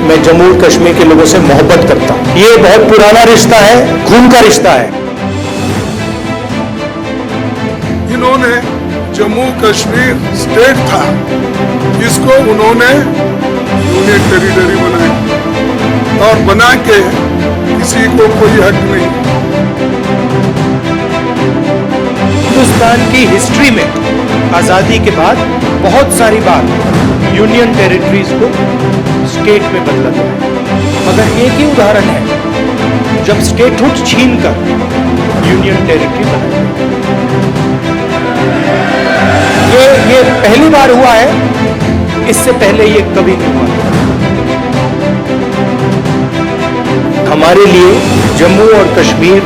मैं जम्मू और कश्मीर के लोगों से मोहब्बत करता हूं। ये बहुत पुराना रिश्ता है, खून का रिश्ता है। इन्होंने जम्मू कश्मीर स्टेट था, इसको उन्होंने यूनियन टेरिटरी बनाया और बना के किसी को कोई हक नहीं। हिंदुस्तान की हिस्ट्री में आजादी के बाद बहुत सारी बार यूनियन टेरिटरीज को स्टेट में बदला गया है, मगर एक ही उदाहरण है जब स्टेटहुड छीनकर यूनियन टेरिटरी बनाई गई। ये पहली बार हुआ है, इससे पहले ये कभी नहीं हुआ। हमारे लिए जम्मू और कश्मीर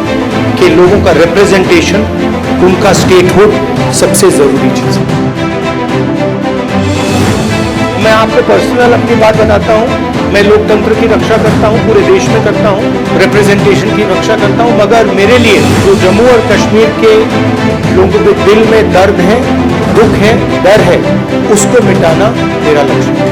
के लोगों का रिप्रेजेंटेशन, उनका स्टेटहुड सबसे जरूरी चीज है। मैं आपको पर्सनल अपनी बात बताता हूं, मैं लोकतंत्र की रक्षा करता हूं, पूरे देश में करता हूं, रिप्रेजेंटेशन की रक्षा करता हूं, मगर मेरे लिए जो जम्मू और कश्मीर के लोगों के दिल में दर्द है, दुख है, डर है, उसको मिटाना मेरा लक्ष्य है।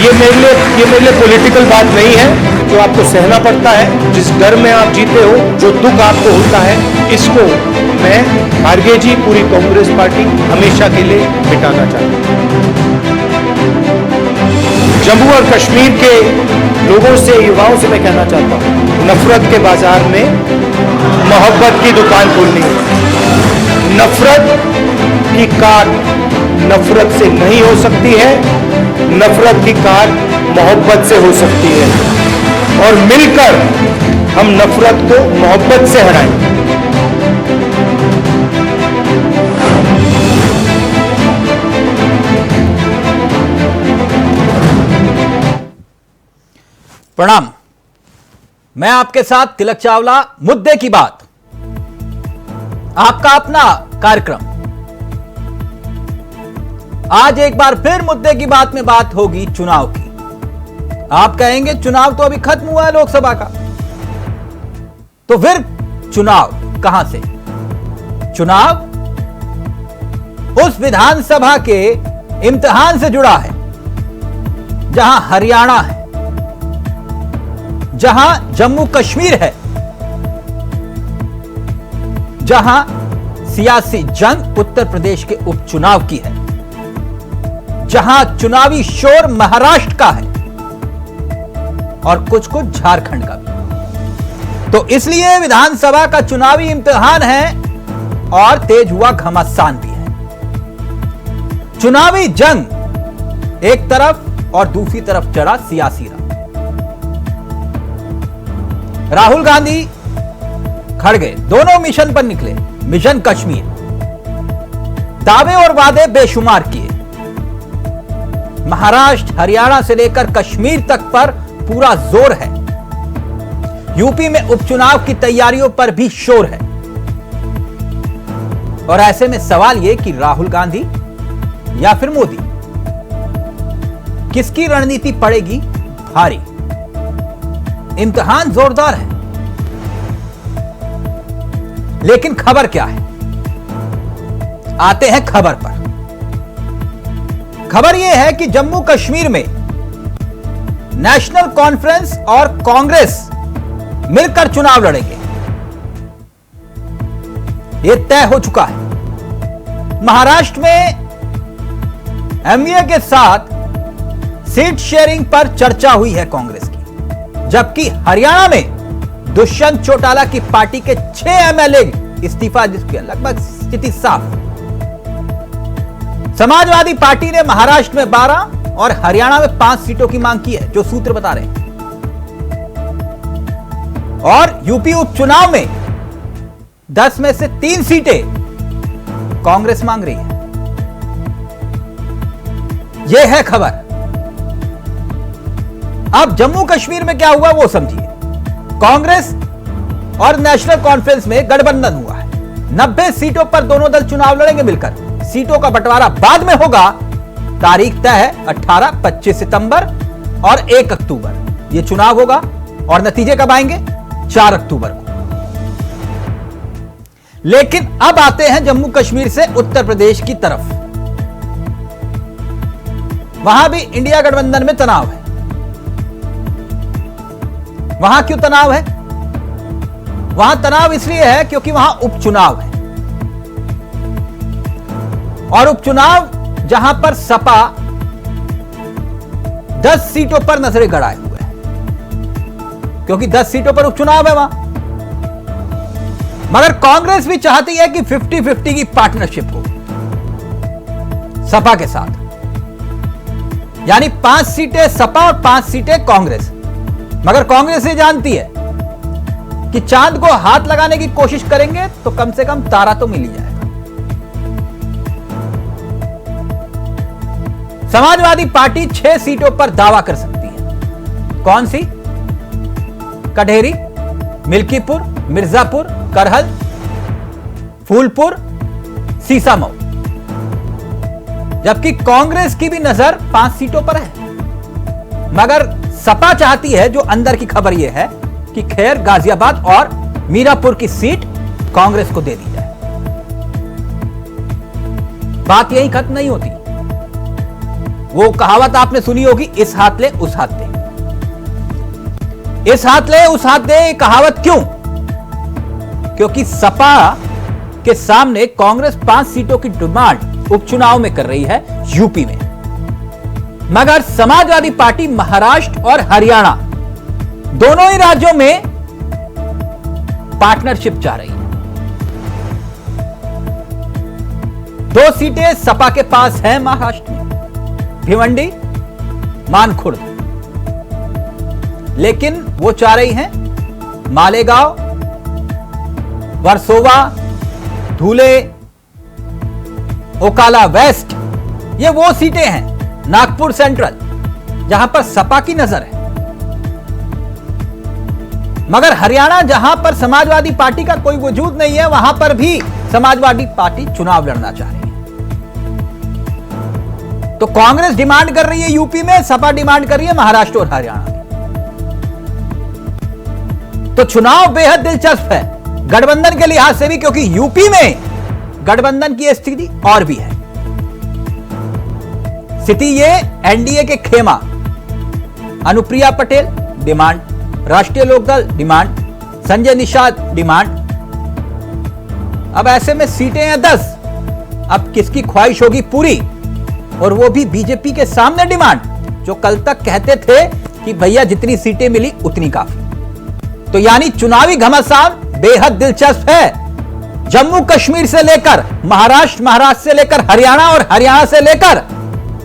ये मेरे लिए पॉलिटिकल बात नहीं है जो आपको सहना पड़ता है। जिस डर में आप जीते हो, जो दुख आपको होता है, इसको मैं खारगे जी, पूरी कांग्रेस पार्टी हमेशा के लिए मिटाना चाहती हूं। जम्मू और कश्मीर के लोगों से, युवाओं से मैं कहना चाहता हूं, नफरत के बाजार में मोहब्बत की दुकान खोलनी है। नफरत की कार नफरत से नहीं हो सकती है, नफरत की कार मोहब्बत से हो सकती है, और मिलकर हम नफरत को मोहब्बत से हटाएं। प्रणाम, मैं आपके साथ तिलक चावला। मुद्दे की बात, आपका अपना कार्यक्रम। आज एक बार फिर मुद्दे की बात में बात होगी चुनाव की। आप कहेंगे चुनाव तो अभी खत्म हुआ है लोकसभा का, तो फिर चुनाव कहां से? चुनाव उस विधानसभा के इम्तिहान से जुड़ा है जहां हरियाणा है, जहां जम्मू कश्मीर है, जहां सियासी जंग उत्तर प्रदेश के उपचुनाव की है, जहां चुनावी शोर महाराष्ट्र का है और कुछ कुछ झारखंड का भी। तो इसलिए विधानसभा का चुनावी इम्तिहान है और तेज हुआ घमासान भी है। चुनावी जंग एक तरफ और दूसरी तरफ चढ़ा सियासी रंग। राहुल गांधी, खड़गे दोनों मिशन पर निकले, मिशन कश्मीर। दावे और वादे बेशुमार किए, महाराष्ट्र, हरियाणा से लेकर कश्मीर तक पर पूरा जोर है। यूपी में उपचुनाव की तैयारियों पर भी शोर है। और ऐसे में सवाल यह कि राहुल गांधी या फिर मोदी, किसकी रणनीति पड़ेगी भारी? इम्तिहान जोरदार है, लेकिन खबर क्या है? आते हैं खबर पर। खबर यह है कि जम्मू कश्मीर में नेशनल कॉन्फ्रेंस और कांग्रेस मिलकर चुनाव लड़ेंगे। यह तय हो चुका है। महाराष्ट्र में एमवीए के साथ सीट शेयरिंग पर चर्चा हुई है कांग्रेस की, जबकि हरियाणा में दुष्यंत चौटाला की पार्टी के 6 एमएलए इस्तीफा दे चुके हैं। लगभग स्थिति साफ। समाजवादी पार्टी ने महाराष्ट्र में 12 और हरियाणा में 5 सीटों की मांग की है, जो सूत्र बता रहे हैं। और यूपी उपचुनाव में 10 में से 3 सीटें कांग्रेस मांग रही है। यह है खबर। अब जम्मू कश्मीर में क्या हुआ वो समझिए। कांग्रेस और नेशनल कॉन्फ्रेंस में गठबंधन हुआ है। 90 सीटों पर दोनों दल चुनाव लड़ेंगे मिलकर। सीटों का बंटवारा बाद में होगा। तारीख तय है 18, 25 सितंबर और 1 अक्टूबर यह चुनाव होगा, और नतीजे कब आएंगे? 4 अक्टूबर को। लेकिन अब आते हैं जम्मू कश्मीर से उत्तर प्रदेश की तरफ। वहां भी इंडिया गठबंधन में तनाव है। वहां क्यों तनाव है? वहां तनाव इसलिए है क्योंकि वहां उपचुनाव है, और उपचुनाव जहां पर सपा 10 सीटों पर नजरें गड़ाए हुए है, क्योंकि 10 सीटों पर उपचुनाव है वहां। मगर कांग्रेस भी चाहती है कि 50-50 की पार्टनरशिप हो सपा के साथ, यानी 5 सीटें सपा और 5 सीटें कांग्रेस। मगर कांग्रेस ये जानती है कि चांद को हाथ लगाने की कोशिश करेंगे तो कम से कम तारा तो मिल ही जाएगा। समाजवादी पार्टी 6 सीटों पर दावा कर सकती है। कौन सी? कढेरी, मिल्कीपुर, मिर्जापुर, करहल, फूलपुर, सीसामऊ। जबकि कांग्रेस की भी नजर 5 सीटों पर है। मगर सपा चाहती है, जो अंदर की खबर यह है कि खैर गाजियाबाद और मीरापुर की सीट कांग्रेस को दे दी जाए। बात यही खत्म नहीं होती। वो कहावत आपने सुनी होगी, इस हाथ ले उस हाथ दे। इस हाथ ले उस हाथ दे, कहावत क्यों? क्योंकि सपा के सामने कांग्रेस 5 सीटों की डिमांड उपचुनाव में कर रही है यूपी में, मगर समाजवादी पार्टी महाराष्ट्र और हरियाणा दोनों ही राज्यों में पार्टनरशिप चाह रही है। 2 सीटें सपा के पास हैं महाराष्ट्र में, भिवंडी, मानखुर्द, लेकिन वो चाह रही हैं मालेगांव, वर्सोवा, धुले, ओकाला वेस्ट। ये वो सीटें हैं, नागपुर सेंट्रल, जहां पर सपा की नजर है। मगर हरियाणा, जहां पर समाजवादी पार्टी का कोई वजूद नहीं है, वहां पर भी समाजवादी पार्टी चुनाव लड़ना चाह रही है। तो कांग्रेस डिमांड कर रही है यूपी में, सपा डिमांड कर रही है महाराष्ट्र और हरियाणा में। तो चुनाव बेहद दिलचस्प है गठबंधन के लिहाज से भी, क्योंकि यूपी में गठबंधन की स्थिति और भी है। स्थिति ये एनडीए के खेमा अनुप्रिया पटेल डिमांड, राष्ट्रीय लोकदल डिमांड, संजय निषाद डिमांड। अब ऐसे में सीटें हैं 10। अब किसकी ख्वाहिश होगी पूरी? और वो भी बीजेपी के सामने डिमांड, जो कल तक कहते थे कि भैया जितनी सीटें मिली उतनी काफी। तो यानी चुनावी घमासान बेहद दिलचस्प है। जम्मू कश्मीर से लेकर महाराष्ट्र, महाराष्ट्र से लेकर हरियाणा और हरियाणा से लेकर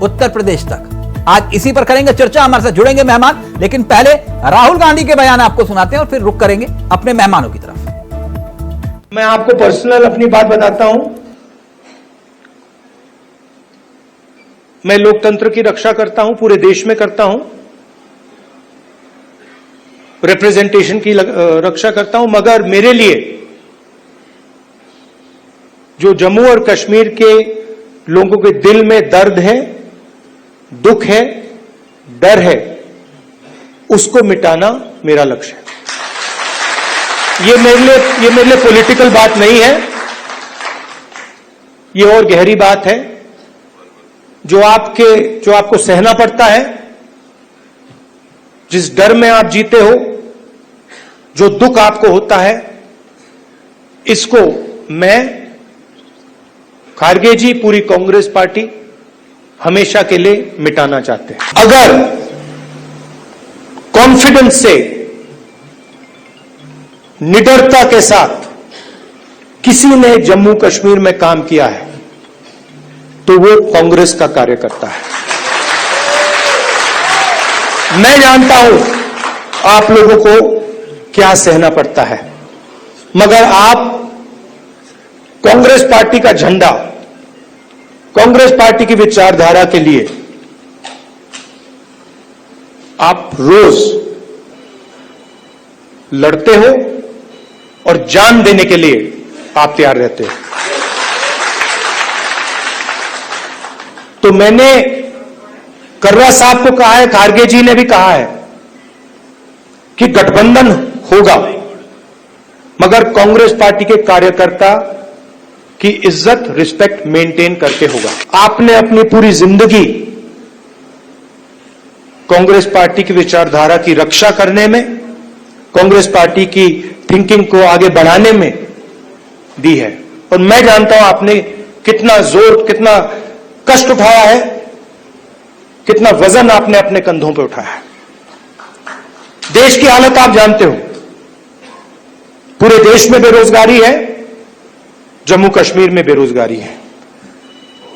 उत्तर प्रदेश तक। आज इसी पर करेंगे चर्चा। हमारे साथ जुड़ेंगे मेहमान, लेकिन पहले राहुल गांधी के बयान आपको सुनाते हैं और फिर रुक करेंगे अपने मेहमानों की तरफ। मैं आपको पर्सनल अपनी बात बताता हूं। मैं लोकतंत्र की रक्षा करता हूं, पूरे देश में करता हूं, रिप्रेजेंटेशन की रक्षा करता हूं। मगर मेरे लिए जो जम्मू और कश्मीर के लोगों के दिल में दर्द है, दुख है, डर है, उसको मिटाना मेरा लक्ष्य है। ये मेरे लिए पॉलिटिकल बात नहीं है, ये और गहरी बात है। जो आपको सहना पड़ता है, जिस डर में आप जीते हो, जो दुख आपको होता है, इसको मैं, खारगे जी, पूरी कांग्रेस पार्टी हमेशा के लिए मिटाना चाहते हैं। अगर कॉन्फिडेंस से, निडरता के साथ किसी ने जम्मू कश्मीर में काम किया है तो वो कांग्रेस का कार्यकर्ता है। मैं जानता हूं आप लोगों को क्या सहना पड़ता है, मगर आप कांग्रेस पार्टी का झंडा, कांग्रेस पार्टी की विचारधारा के लिए आप रोज लड़ते हो और जान देने के लिए आप तैयार रहते हो। तो मैंने कर्रा साहब को कहा है, खारगे जी ने भी कहा है कि गठबंधन होगा, मगर कांग्रेस पार्टी के कार्यकर्ता की इज्जत, रिस्पेक्ट मेंटेन करके होगा। आपने अपनी पूरी जिंदगी कांग्रेस पार्टी की विचारधारा की रक्षा करने में, कांग्रेस पार्टी की थिंकिंग को आगे बढ़ाने में दी है। और मैं जानता हूं आपने कितना जोर, कितना कष्ट उठाया है, कितना वजन आपने अपने कंधों पर उठाया है। देश की हालत आप जानते हो, पूरे देश में बेरोजगारी है, जम्मू कश्मीर में बेरोजगारी है।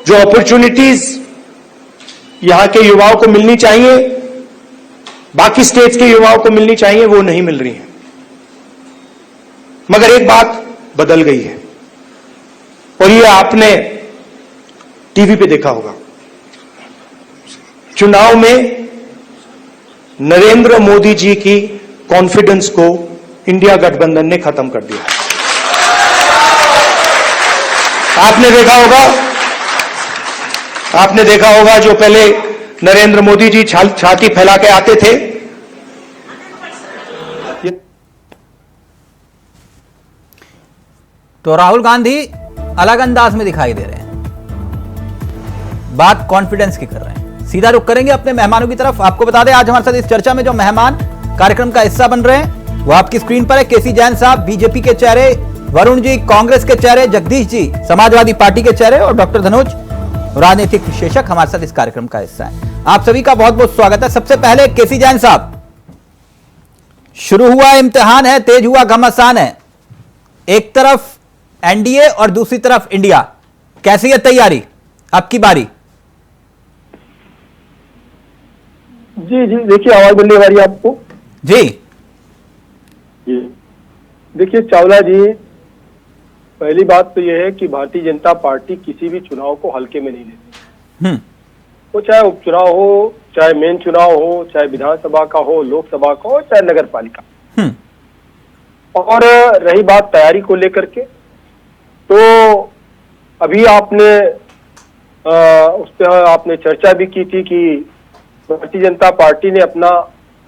जो अपॉर्चुनिटीज यहां के युवाओं को मिलनी चाहिए, बाकी स्टेट्स के युवाओं को मिलनी चाहिए, वो नहीं मिल रही है। मगर एक बात बदल गई है और ये आपने टीवी पे देखा होगा। चुनाव में नरेंद्र मोदी जी की कॉन्फिडेंस को इंडिया गठबंधन ने खत्म कर दिया। आपने देखा होगा जो पहले नरेंद्र मोदी जी छाती फैला के आते थे, तो राहुल गांधी अलग अंदाज में दिखाई दे रहे हैं, बात कॉन्फिडेंस की कर रहे हैं। सीधा रुख करेंगे अपने मेहमानों की तरफ। आपको बता दें आज हमारे साथ इस चर्चा में जो मेहमान कार्यक्रम का हिस्सा बन रहे हैं वो आपकी स्क्रीन पर है। केसी जैन साहब बीजेपी के चेहरे, वरुण जी कांग्रेस के चेहरे, जगदीश जी समाजवादी पार्टी के चेहरे और डॉक्टर धनोज राजनीतिक विशेषज्ञ हमारे साथ इस कार्यक्रम का हिस्सा है। आप सभी का बहुत बहुत स्वागत है। सबसे पहले केसी जैन साहब, शुरू हुआ इम्तिहान है, तेज हुआ घमासान है, एक तरफ एनडीए और दूसरी तरफ इंडिया, कैसी है तैयारी? आपकी बारी। जी जी, देखिए आवाज मिलने वाली है आपको? जी जी, देखिए चावला जी, पहली बात तो यह है कि भारतीय जनता पार्टी किसी भी चुनाव को हल्के में नहीं लेती। वो चाहे उपचुनाव हो, चाहे मेन चुनाव हो, चाहे विधानसभा का हो, लोकसभा का हो, चाहे नगर पालिका। और रही बात तैयारी को लेकर के, तो अभी आपने उस पर आपने चर्चा भी की थी कि भारतीय जनता पार्टी ने अपना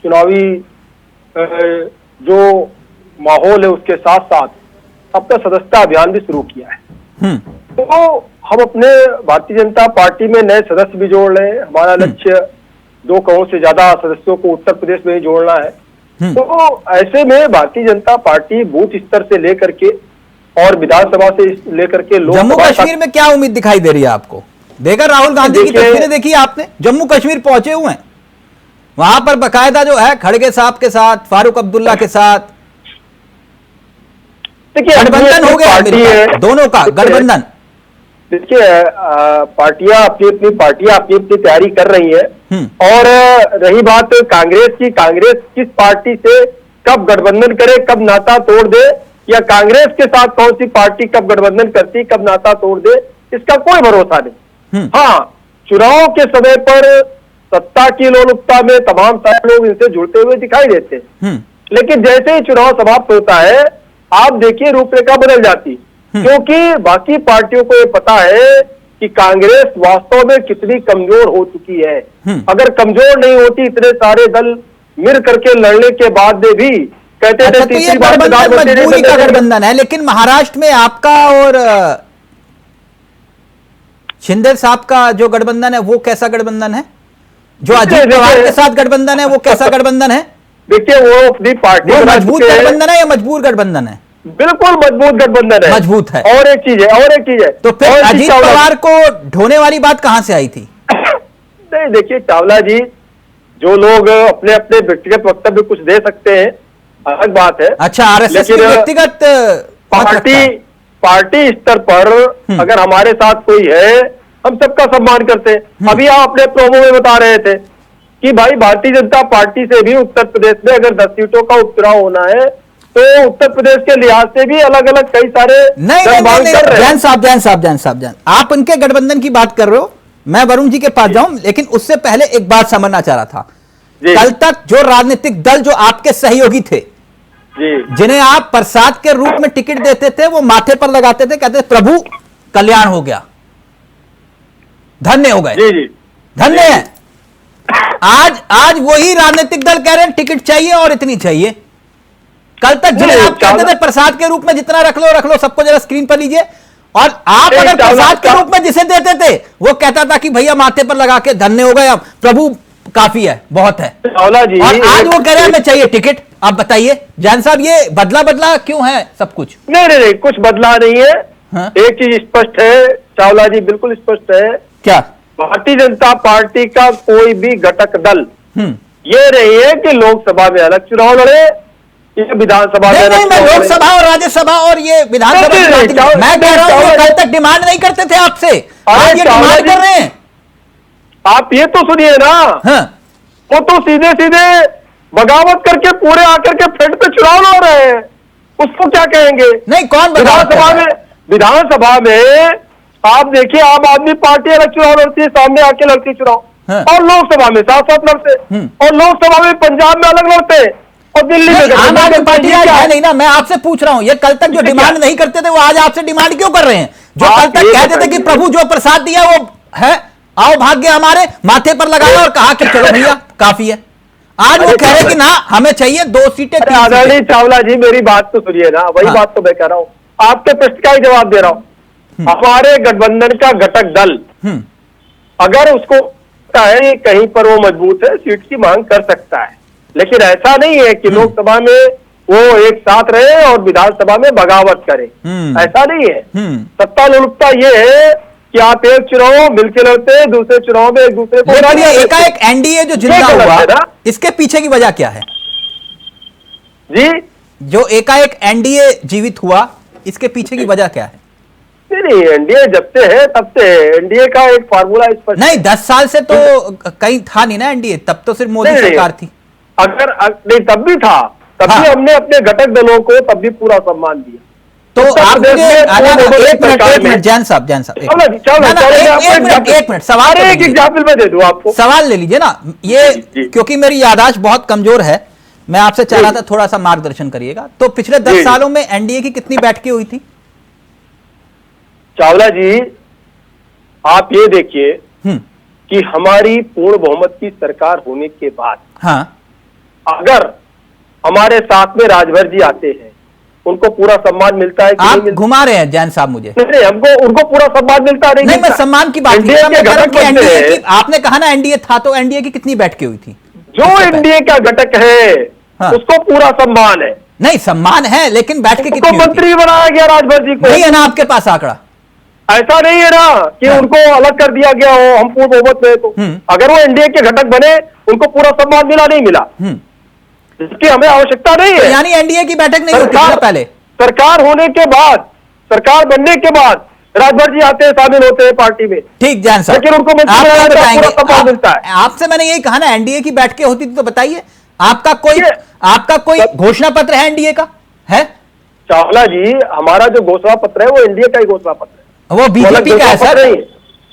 चुनावी जो माहौल है उसके साथ साथ अपना सदस्यता अभियान भी शुरू किया है। तो हम अपने भारतीय जनता पार्टी में नए सदस्य भी जोड़ रहे हैं। हमारा लक्ष्य 2 करोड़ से ज्यादा सदस्यों को उत्तर प्रदेश में ही जोड़ना है। तो ऐसे में भारतीय जनता पार्टी बूथ स्तर से लेकर के और विधानसभा से लेकर के जम्मू कश्मीर में क्या उम्मीद दिखाई दे रही है आपको? देखा राहुल गांधी की तस्वीरें देखी आपने, जम्मू कश्मीर पहुंचे हुए हैं, वहां पर बकायदा जो है खड़गे साहब के साथ, फारूक अब्दुल्ला के साथ गठबंधन हो गया, दोनों का गठबंधन। देखिए पार्टियां अपनी तैयारी कर रही है। और रही बात कांग्रेस की, कांग्रेस किस पार्टी से कब गठबंधन करे, कब नाता तोड़ दे, या कांग्रेस के साथ कौन सी पार्टी कब गठबंधन करती, कब नाता तोड़ दे, इसका कोई भरोसा नहीं। हाँ, चुनाव के समय पर सत्ता की लोलुपता में तमाम सारे लोग इनसे जुड़ते हुए दिखाई देते हैं, लेकिन जैसे ही चुनाव समाप्त होता है आप देखिए रूपरेखा बदल जाती, क्योंकि बाकी पार्टियों को ये पता है कि कांग्रेस वास्तव में कितनी कमजोर हो चुकी है। अगर कमजोर नहीं होती, इतने सारे दल मिल करके लड़ने के बाद में भी कहते थे तीसरी बार मजबूरी का गठबंधन है। लेकिन महाराष्ट्र में आपका और शिंदे साहब का जो गठबंधन है वो कैसा गठबंधन है? जो अजीत पवार के साथ गठबंधन है वो कैसा गठबंधन है? देखिए वो अपनी पार्टी मजबूत गठबंधन है या मजबूर गठबंधन है? बिल्कुल मजबूत गठबंधन है, मजबूत है। और एक चीज है, तो फिर अजीत पवार को ढोने वाली बात कहां से आई थी? नहीं देखिए चावला जी, जो लोग अपने अपने व्यक्तिगत वक्तव्य कुछ दे सकते हैं अलग बात है। अच्छा, आरएसएस की व्यक्तिगत पार्टी स्तर पर अगर हमारे साथ कोई है हम सबका सम्मान करते हैं। अभी आप अपने प्रोमो में बता रहे थे कि भाई भारतीय जनता पार्टी से भी उत्तर प्रदेश में अगर 10 सीटों का उपचुनाव होना है तो उत्तर प्रदेश के लिहाज से भी अलग अलग कई सारे जैन साहब, आप उनके गठबंधन की बात कर रहे हो, मैं वरुण जी के पास जाऊं, लेकिन उससे पहले एक बात समझना चाह रहा था। कल तक जो राजनीतिक दल जो आपके सहयोगी थे, जिन्हें आप प्रसाद के रूप में टिकट देते थे, वो माथे पर लगाते थे, कहते प्रभु कल्याण हो गया, धन्य हो गए, धन्य है। आज वही राजनीतिक दल कह रहे हैं टिकट चाहिए और इतनी चाहिए। कल तक जिन्हें आप कहते थे प्रसाद के रूप में जितना रख लो, सबको जरा स्क्रीन पर लीजिए, और आप अगर प्रसाद के रूप में जिसे देते थे वो कहता था कि भैया माथे पर लगा के धन्य हो गए, प्रभु काफी है, बहुत है। चावला जी, और आज वो कह रहे हैं हमें चाहिए टिकट। आप बताइए जैन साहब, ये बदला बदला क्यों है सब कुछ? नहीं, कुछ बदला नहीं है। हाँ? एक चीज स्पष्ट है चावला जी, बिल्कुल स्पष्ट है। क्या? भारतीय जनता पार्टी का कोई भी घटक दल ये नहीं है कि लोकसभा में अलग चुनाव लड़े, ये विधानसभा में नहीं, मैं लोकसभा और राज्यसभा और ये विधानसभा मैं कह रहा हूँ, कल तक डिमांड नहीं करते थे आपसे, आज ये डिमांड कर रहे हैं। आप ये तो सुनिए ना। हाँ। वो तो सीधे सीधे बगावत करके पूरे आकर के फ्रंट पे चुनाव लड़ रहे हैं, उसको क्या कहेंगे? नहीं, कौन विधानसभा में आप देखिए, आम आदमी पार्टी अलग चुनाव लड़ती है, सामने आके लड़ती है चुनाव। हाँ। और लोकसभा में साथ साथ लड़ते, और लोकसभा में पंजाब में अलग लड़ते, और दिल्ली में आम आदमी पार्टी आज है नहीं ना। मैं आपसे पूछ रहा हूं, ये कल तक जो डिमांड नहीं करते थे वो आज आपसे डिमांड क्यों कर रहे हैं? जो कल तक कहते थे कि प्रभु जो प्रसाद दिया वो है, आओ भाग्य हमारे माथे पर लगाया और कहा कि चलो भैया काफी है, आज वो कह रहे कि ना हमें चाहिए 2 सीटें। आदरणीय चावला जी, मेरी बात तो सुनिए ना, वही हाँ। बात तो मैं कह रहा हूँ, आपके प्रश्न का ही जवाब दे रहा हूँ। हमारे गठबंधन का घटक दल अगर उसको लगता है कहीं पर वो मजबूत है, सीट की मांग कर सकता है, लेकिन ऐसा नहीं है कि लोकसभा में वो एक साथ रहे और विधानसभा में बगावत करे, ऐसा नहीं है। सत्ता लोलुपता ये है कि आप एक चुनाव मिलकर लड़ते हैं, दूसरे चुनाव में एक दूसरे को एकाएक एनडीए जो जिंदा हुआ, इसके पीछे की वजह क्या है जी? जो एकाएक एनडीए जीवित हुआ, इसके पीछे की वजह क्या है? नहीं, एनडीए जब से है तब से एनडीए का एक फार्मूला स्पष्ट नहीं, 10 साल से तो कहीं था नहीं ना एनडीए, तब तो सिर्फ मोदी सरकार थी। अगर नहीं तब भी था, तब भी हमने अपने घटक दलों को तब भी पूरा सम्मान दिया। तो आप मुझे एक मिनट जैन साहब एक मिनट सवाल एक एग्जाम्पल में दे दूं आपको, सवाल ले लीजिए ना ये, क्योंकि मेरी याददाश्त बहुत कमजोर है, मैं आपसे चाह रहा था थोड़ा सा मार्गदर्शन करिएगा। तो पिछले 10 सालों में एनडीए की कितनी बैठकें हुई थी? चावला जी, आप ये देखिए कि हमारी पूर्ण बहुमत की सरकार होने के बाद हाँ, अगर हमारे साथ में राजभर जी आते हैं, उनको पूरा सम्मान मिलता है कि आप नहीं मिलता? घुमा रहे हैं जैन साहब मुझे। नहीं, हमको उनको पूरा सम्मान मिलता है नहीं, मैं सम्मान की बात नहीं, मैं कह रहा हूं कि एनडीए की, आपने कहा ना एनडीए था, तो एनडीए की कितनी बैठकें हुई थी? जो एनडीए का घटक है उसको पूरा सम्मान है। नहीं, सम्मान है, लेकिन बैठकें कितनी हुई थी? मंत्री बनाया गया राजभर जी को। नहीं है ना आपके पास आंकड़ा? ऐसा नहीं है ना कि उनको अलग कर दिया गया हो, हम पूर्ण बहुमत में। तो अगर वो एनडीए के घटक बने, उनको पूरा सम्मान मिला नहीं मिला, इसकी हमें आवश्यकता नहीं है। यानी एनडीए की बैठक नहीं होती थी पहले? सरकार होने के बाद, सरकार बनने के बाद राजभर जी आते हैं, शामिल होते हैं पार्टी में। ठीक जैन साहब, लेकिन उनको पूरा मिलता है। आपसे मैंने यही कहा ना, एनडीए की बैठकें होती थी, तो बताइए आपका कोई घोषणा पत्र है एनडीए का? है चावला जी, हमारा जो घोषणा पत्र है वो एनडीए का ही घोषणा पत्र है, वो बीजेपी का है सर।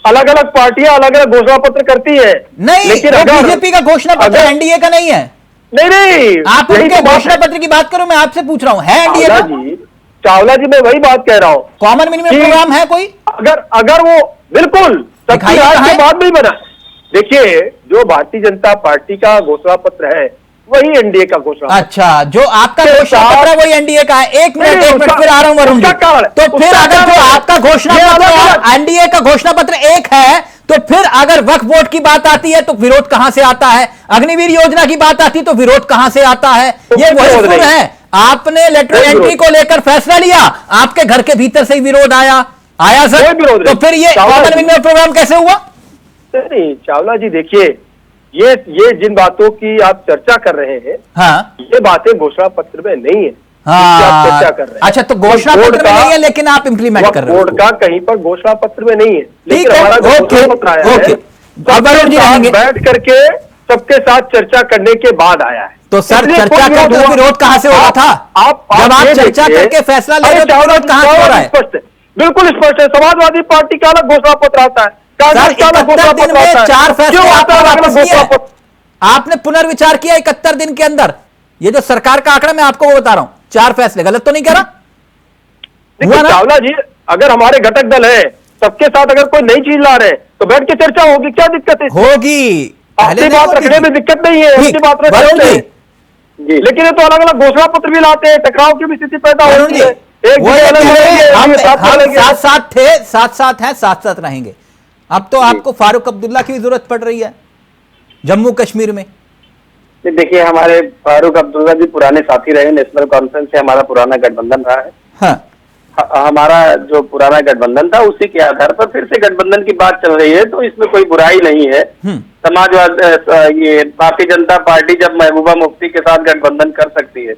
अलग अलग पार्टियां अलग अलग घोषणा पत्र करती है, नहीं, लेकिन बीजेपी का घोषणा पत्र एनडीए का नहीं है। नहीं, आप उनके घोषणा पत्र की बात करो, मैं आपसे पूछ रहा हूँ, है एनडीए का? चावला जी, मैं वही बात कह रहा हूँ, कॉमन मिनिमम प्रोग्राम है कोई? अगर वो बिल्कुल सबकी राय के बाद नहीं बना। देखिए, जो भारतीय जनता पार्टी का घोषणा पत्र है वही एनडीए का घोषणा। अच्छा, जो आपका घोषणा पत्र है वही एनडीए का है। एक मिनट फिर आ रहा हूं वरुण जी। तो फिर अगर जो आपका घोषणा पत्र एनडीए का घोषणा पत्र एक है, तो फिर अगर वक्फ बोर्ड की बात आती है तो विरोध कहां से आता है? अग्निवीर योजना की बात आती है तो विरोध कहां से आता है? ये वही सुन है, आपने लेटर एंट्री को लेकर फैसला लिया, आपके घर के भीतर से ही विरोध आया सर, तो फिर ये कॉमन मिनिमम प्रोग्राम कैसे हुआ? नहीं चावला जी, देखिए, ये जिन बातों की आप चर्चा कर रहे हैं, हाँ, ये बातें घोषणा पत्र में नहीं है। हाँ, चर्चा कर रहे हैं। अच्छा, तो घोषणा पत्र में नहीं है, लेकिन आप इंप्लीमेंट कर रहे हो। बोर्ड का कहीं पर घोषणा पत्र में नहीं है, लेकिन हमारा घोषणा पत्र आया है, बैठ करके सबके साथ चर्चा करने के बाद आया है। तो सर, चर्चा करके विरोध कहां से हो रहा था? जब आप चर्चा करके फैसला ले रहे हो, विरोध कहां से हो रहा है? बिल्कुल स्पष्ट है, समाजवादी पार्टी का अलग घोषणा पत्र आता है, कांग्रेस का अलग घोषणा पत्र आता है। 4 फैसले आपने पुनर्विचार किया 71 दिन के अंदर। ये जो सरकार का आंकड़ा मैं आपको वो बता रहा हूं, 4 फैसले, गलत तो नहीं कह रहा? चावला जी, अगर हमारे घटक दल है, सबके साथ अगर कोई नई चीज ला रहे हैं तो बैठ के चर्चा होगी, क्या दिक्कत है? होगी, अपनी बात रखने में दिक्कत नहीं है, उनकी बात रखते हैं, लेकिन ये तो अलग अलग घोषणा पत्र भी लाते हैं, टकराव की भी स्थिति पैदा होती है। हम साथ थे, साथ साथ हैं, साथ साथ रहेंगे। अब तो आपको फारूक अब्दुल्ला की भी जरूरत पड़ रही है। जम्मू कश्मीर में? देखिए, हमारे फारूक अब्दुल्ला जी पुराने साथी रहे, नेशनल कॉन्फ्रेंस से हमारा पुराना गठबंधन रहा है। हाँ। हमारा जो पुराना गठबंधन था उसी के आधार पर फिर से गठबंधन की बात चल रही है, तो इसमें कोई बुराई नहीं है। समाजवाद ये भारतीय जनता पार्टी जब महबूबा मुफ्ती के साथ गठबंधन कर सकती है,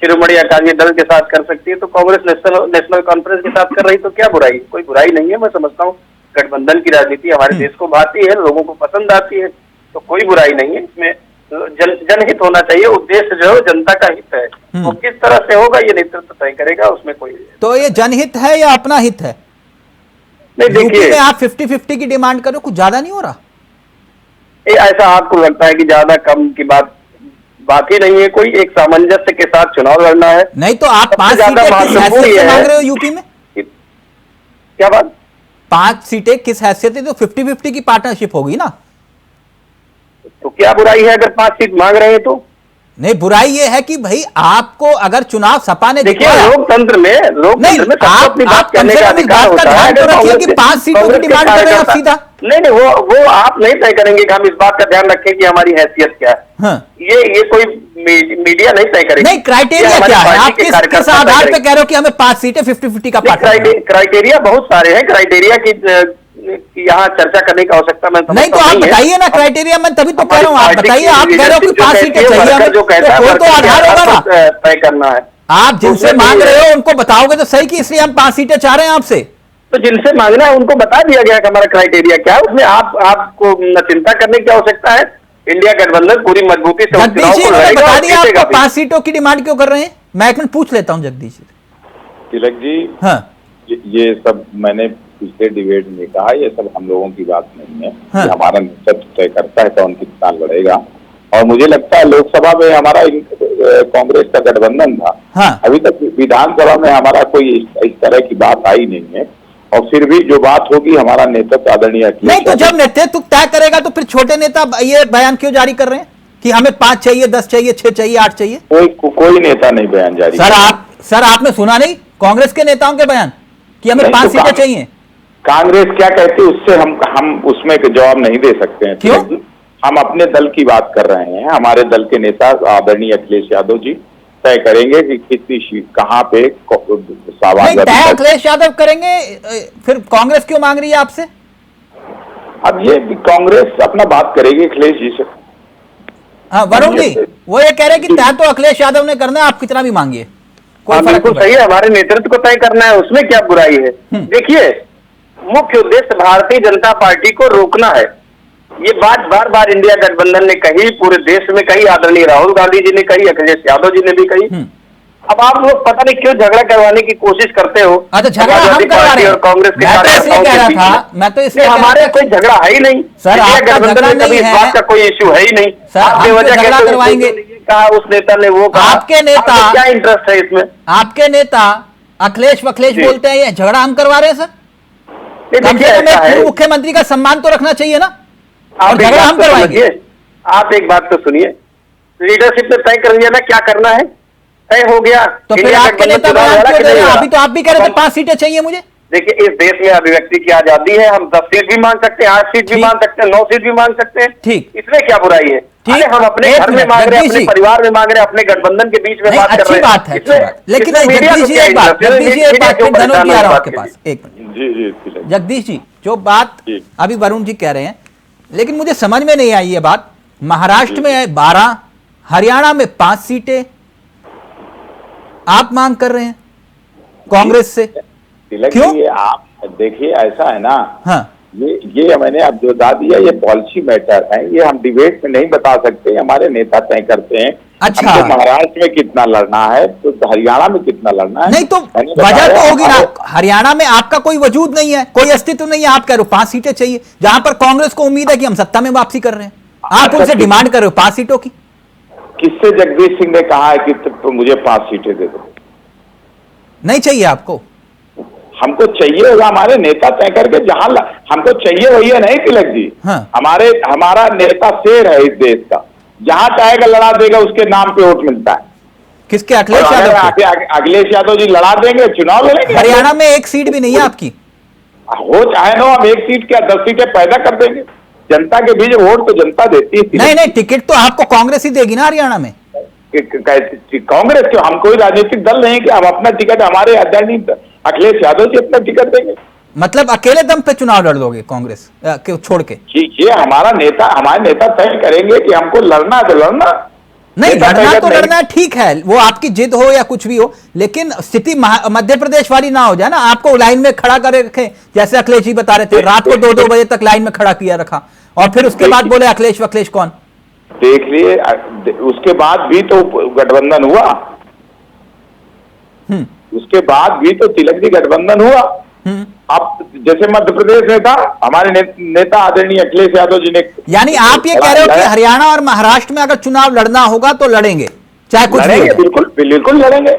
शिरोमणि अकाली दल के साथ कर सकती है, तो कांग्रेस नेशनल कॉन्फ्रेंस के साथ कर रही, तो क्या बुराई? कोई बुराई नहीं है। मैं समझता हूँ गठबंधन की राजनीति हमारे देश को भाती है, लोगों को पसंद आती है, तो कोई बुराई नहीं है इसमें। जनहित होना चाहिए, उद्देश्य जो है जनता का हित है, वो किस तरह से होगा ये नेतृत्व तय करेगा, उसमें कोई। तो ये जनहित है या अपना हित है? नहीं, देखिए, में आप 50-50 की डिमांड करो, कुछ ज्यादा नहीं हो रहा? ऐसा आपको लगता है कि ज्यादा कम की बात ही नहीं है, कोई एक सामंजस्य के साथ चुनाव लड़ना है। नहीं तो आप 5 सीटें किस हैसियत से मांग रहे हो यूपी में? क्या बात? 5 सीटें किस हैसियत से? तो 50-50 की पार्टनरशिप होगी ना। तो क्या बुराई है अगर 5 सीट मांग रहे हैं तो? नहीं, बुराई ये है कि भाई आपको अगर चुनाव सपा ने देखिए, लोकतंत्र में सबको अपनी बात कहने का अधिकार होता है। तो रखिए कि 5 सीटों की डिमांड कर रहे हैं आप सीधा। नहीं, वो आप नहीं तय करेंगे कि हम इस बात का ध्यान रखें कि हमारी हैसियत क्या है। हाँ। ये कोई मीडिया नहीं तय करेगी। नहीं, क्राइटेरिया क्या है? आप किस आधार पे कह रहे हो कि हमें 5 सीटें 50-50 का पार्टनर? क्राइटेरिया बहुत सारे हैं। क्राइटेरिया की यहाँ चर्चा करने की आवश्यकता मैं नहीं, तो आप बताइए ना क्राइटेरिया। मैं तभी तो कह रहा हूँ, आप बताइए। आप कह रहे हो कि 5 सीटें चाहिए हमें, तो कोई तो आधार होगा ना तय करना है। आप जिनसे मांग रहे हो उनको बताओगे तो सही कि इसलिए हम 5 सीटें चाह रहे हैं आपसे। तो जिनसे मांगना है उनको बता दिया गया कि हमारा क्राइटेरिया क्या है, उसमें आपको न चिंता करने की आवश्यकता है। इंडिया गठबंधन पूरी मजबूती से बता दिया आपको 5 सीटों की डिमांड क्यों कर रहे हैं? मैं एक मिनट पूछ लेता हूँ जगदीश जी। तिलक जी, हाँ, ये सब मैंने पिछले डिबेट में कहा, ये सब हम लोगों की बात नहीं है। हाँ। हमारा नेतृत्व तय करता है कौन कितना लड़ेगा। और मुझे लगता है लोकसभा में हमारा कांग्रेस का गठबंधन था। हाँ। अभी तक विधानसभा में हमारा कोई इस तरह की बात आई नहीं है। और फिर भी जो बात होगी, हमारा नेतृत्व आदरणीय नहीं, तो जब नेतृत्व तय करेगा तो फिर छोटे नेता ये बयान क्यों जारी कर रहे हैं कि हमें 5 चाहिए, 10 चाहिए, 6 चाहिए, 8 चाहिए? कोई नेता नहीं बयान जारी। सर आपने सुना नहीं कांग्रेस के नेताओं के बयान कि हमें 5 सीटें चाहिए? कांग्रेस क्या कहती है उससे हम उसमें जवाब नहीं दे सकते हैं। क्यों? हम अपने दल की बात कर रहे हैं। हमारे दल के नेता आदरणीय अखिलेश यादव जी तय करेंगे कि कितनी सीट कहाँ पे तय अखिलेश यादव करेंगे। फिर कांग्रेस क्यों मांग रही है आपसे? अब ये कांग्रेस अपना बात करेगी अखिलेश जी से। हाँ, वरुण जी वो ये कह रहे हैं कि तय तो अखिलेश यादव ने करना है, आप कितना भी मांगिए, कोई फर्क बिल्कुल सही है। हमारे नेतृत्व को तय करना है, उसमें क्या बुराई है? देखिए, मुख्य उद्देश्य भारतीय जनता पार्टी को रोकना है। ये बात बार बार इंडिया गठबंधन ने कही, पूरे देश में कही, आदरणीय राहुल गांधी जी ने कही, अखिलेश यादव जी ने भी कही। अब आप लोग पता नहीं क्यों झगड़ा करवाने की कोशिश करते हो। अच्छा, झगड़ा हम करवा रहे हैं और कांग्रेस के कार्यकर्ताओं के बीच। मैं तो इसलिए हमारे कोई झगड़ा है ही नहीं। सर, गठबंधन में कभी इस बात का कोई इश्यू है ही नहीं। आप बेवजह झगड़ा करवाएंगे, कहा उस नेता ने, वो कहा। आपके नेता, क्या इंटरेस्ट है इसमें? आपके नेता अखिलेश बोलते हैं ये झगड़ा हम करवा रहे हैं। सर, कम से कम एक मुख्यमंत्री का सम्मान तो रखना चाहिए ना, और झगड़ा हम करवाएंगे। आप एक बात तो सुनिए, लीडरशिप ने तय कर लिया ना क्या करना है, तय हो गया। तो फिर आपके नेता बयान क्यों दे रहे हैं? अभी तो आप भी कह रहे थे 5 सीटें चाहिए मुझे। देखिए, इस देश में अभिव्यक्ति की आजादी है। हम 10 सीट भी मांग सकते हैं, 8 सीट भी मांग सकते हैं, 9 सीट भी मांग सकते हैं। ठीक, इसमें क्या बुराई है? हम अपने घर में मांग रहे हैं, अपने परिवार में मांग रहे हैं, अपने गठबंधन के बीच में बात कर रहे हैं। अच्छी बात है, लेकिन जगदीश जी एक बात, धन्यवाद आ रहा हूं आपके पास। एक मिनट जी जगदीश जी, जो बात अभी वरुण जी कह रहे हैं, लेकिन मुझे समझ में नहीं आई ये बात। महाराष्ट्र में 12, हरियाणा में 5 सीटें आप मांग कर रहे हैं कांग्रेस से, क्यों? आप देखिए, ऐसा है ना। हाँ, ये मैंने अब जो बता दिया, ये पॉलिसी मैटर है। ये हम डिबेट में नहीं बता सकते, हमारे नेता तय करते हैं। अच्छा, तो महाराष्ट्र में कितना लड़ना है, तो हरियाणा में कितना लड़ना है। नहीं तो वजह तो होगी ना, हरियाणा में आपका कोई वजूद नहीं है, कोई अस्तित्व नहीं है। आप कह रहे हो 5 सीटें चाहिए, जहां पर कांग्रेस को उम्मीद है कि हम सत्ता में वापसी कर रहे हैं। आप उनसे डिमांड कर रहे हो 5 सीटों की। किससे जगदीश सिंह ने कहा है कि तो मुझे 5 सीटें दे दो? नहीं चाहिए आपको? हमको चाहिए होगा हमारे नेता तय करके, जहां हमको चाहिए वही है। नहीं तिलक जी, हाँ। हमारा नेता शेर है इस देश का, जहां चाहेगा लड़ा देगा, उसके नाम पे वोट मिलता है। किसके? अखिलेश यादव। अखिलेश यादव जी लड़ा देंगे, चुनाव लड़ेंगे। हरियाणा में 1 सीट भी नहीं है आपकी। हो चाहे ना, हम 1 सीट क्या 10 सीटें पैदा कर देंगे। जनता के बीच वोट तो जनता देती है। नहीं नहीं, टिकट तो आपको कांग्रेस ही देगी ना हरियाणा में। कांग्रेस क्यों? हम कोई राजनीतिक दल नहीं कि हम अपना टिकट, हमारे आदरणीय अखिलेश यादव जी अपना टिकट देंगे। मतलब अकेले दम पे चुनाव लड़ लोगे कांग्रेस क्यों छोड़ के? ये हमारे नेता तय करेंगे कि हमको लड़ना है तो लड़ना। नहीं, लड़ना तो लड़ना ठीक है, वो आपकी जिद हो या कुछ भी हो, लेकिन स्थिति मध्य प्रदेश वाली ना हो जाए ना, आपको लाइन में खड़ा कर रखे, जैसे अखिलेश जी बता रहे थे, रात को 2-2 बजे तक लाइन में खड़ा किया रखा, और फिर उसके बाद बोले अखिलेश कौन? देख लिए, उसके बाद भी तो गठबंधन हुआ, उसके बाद भी तो तिलक जी गठबंधन हुआ। अब जैसे मध्य प्रदेश में था, हमारे नेता आदरणीय अखिलेश यादव जी ने, यानी आप ये कह रहे हो कि हरियाणा और महाराष्ट्र में अगर चुनाव लड़ना होगा तो लड़ेंगे, चाहे कुछ भी हो? बिल्कुल लड़ेंगे।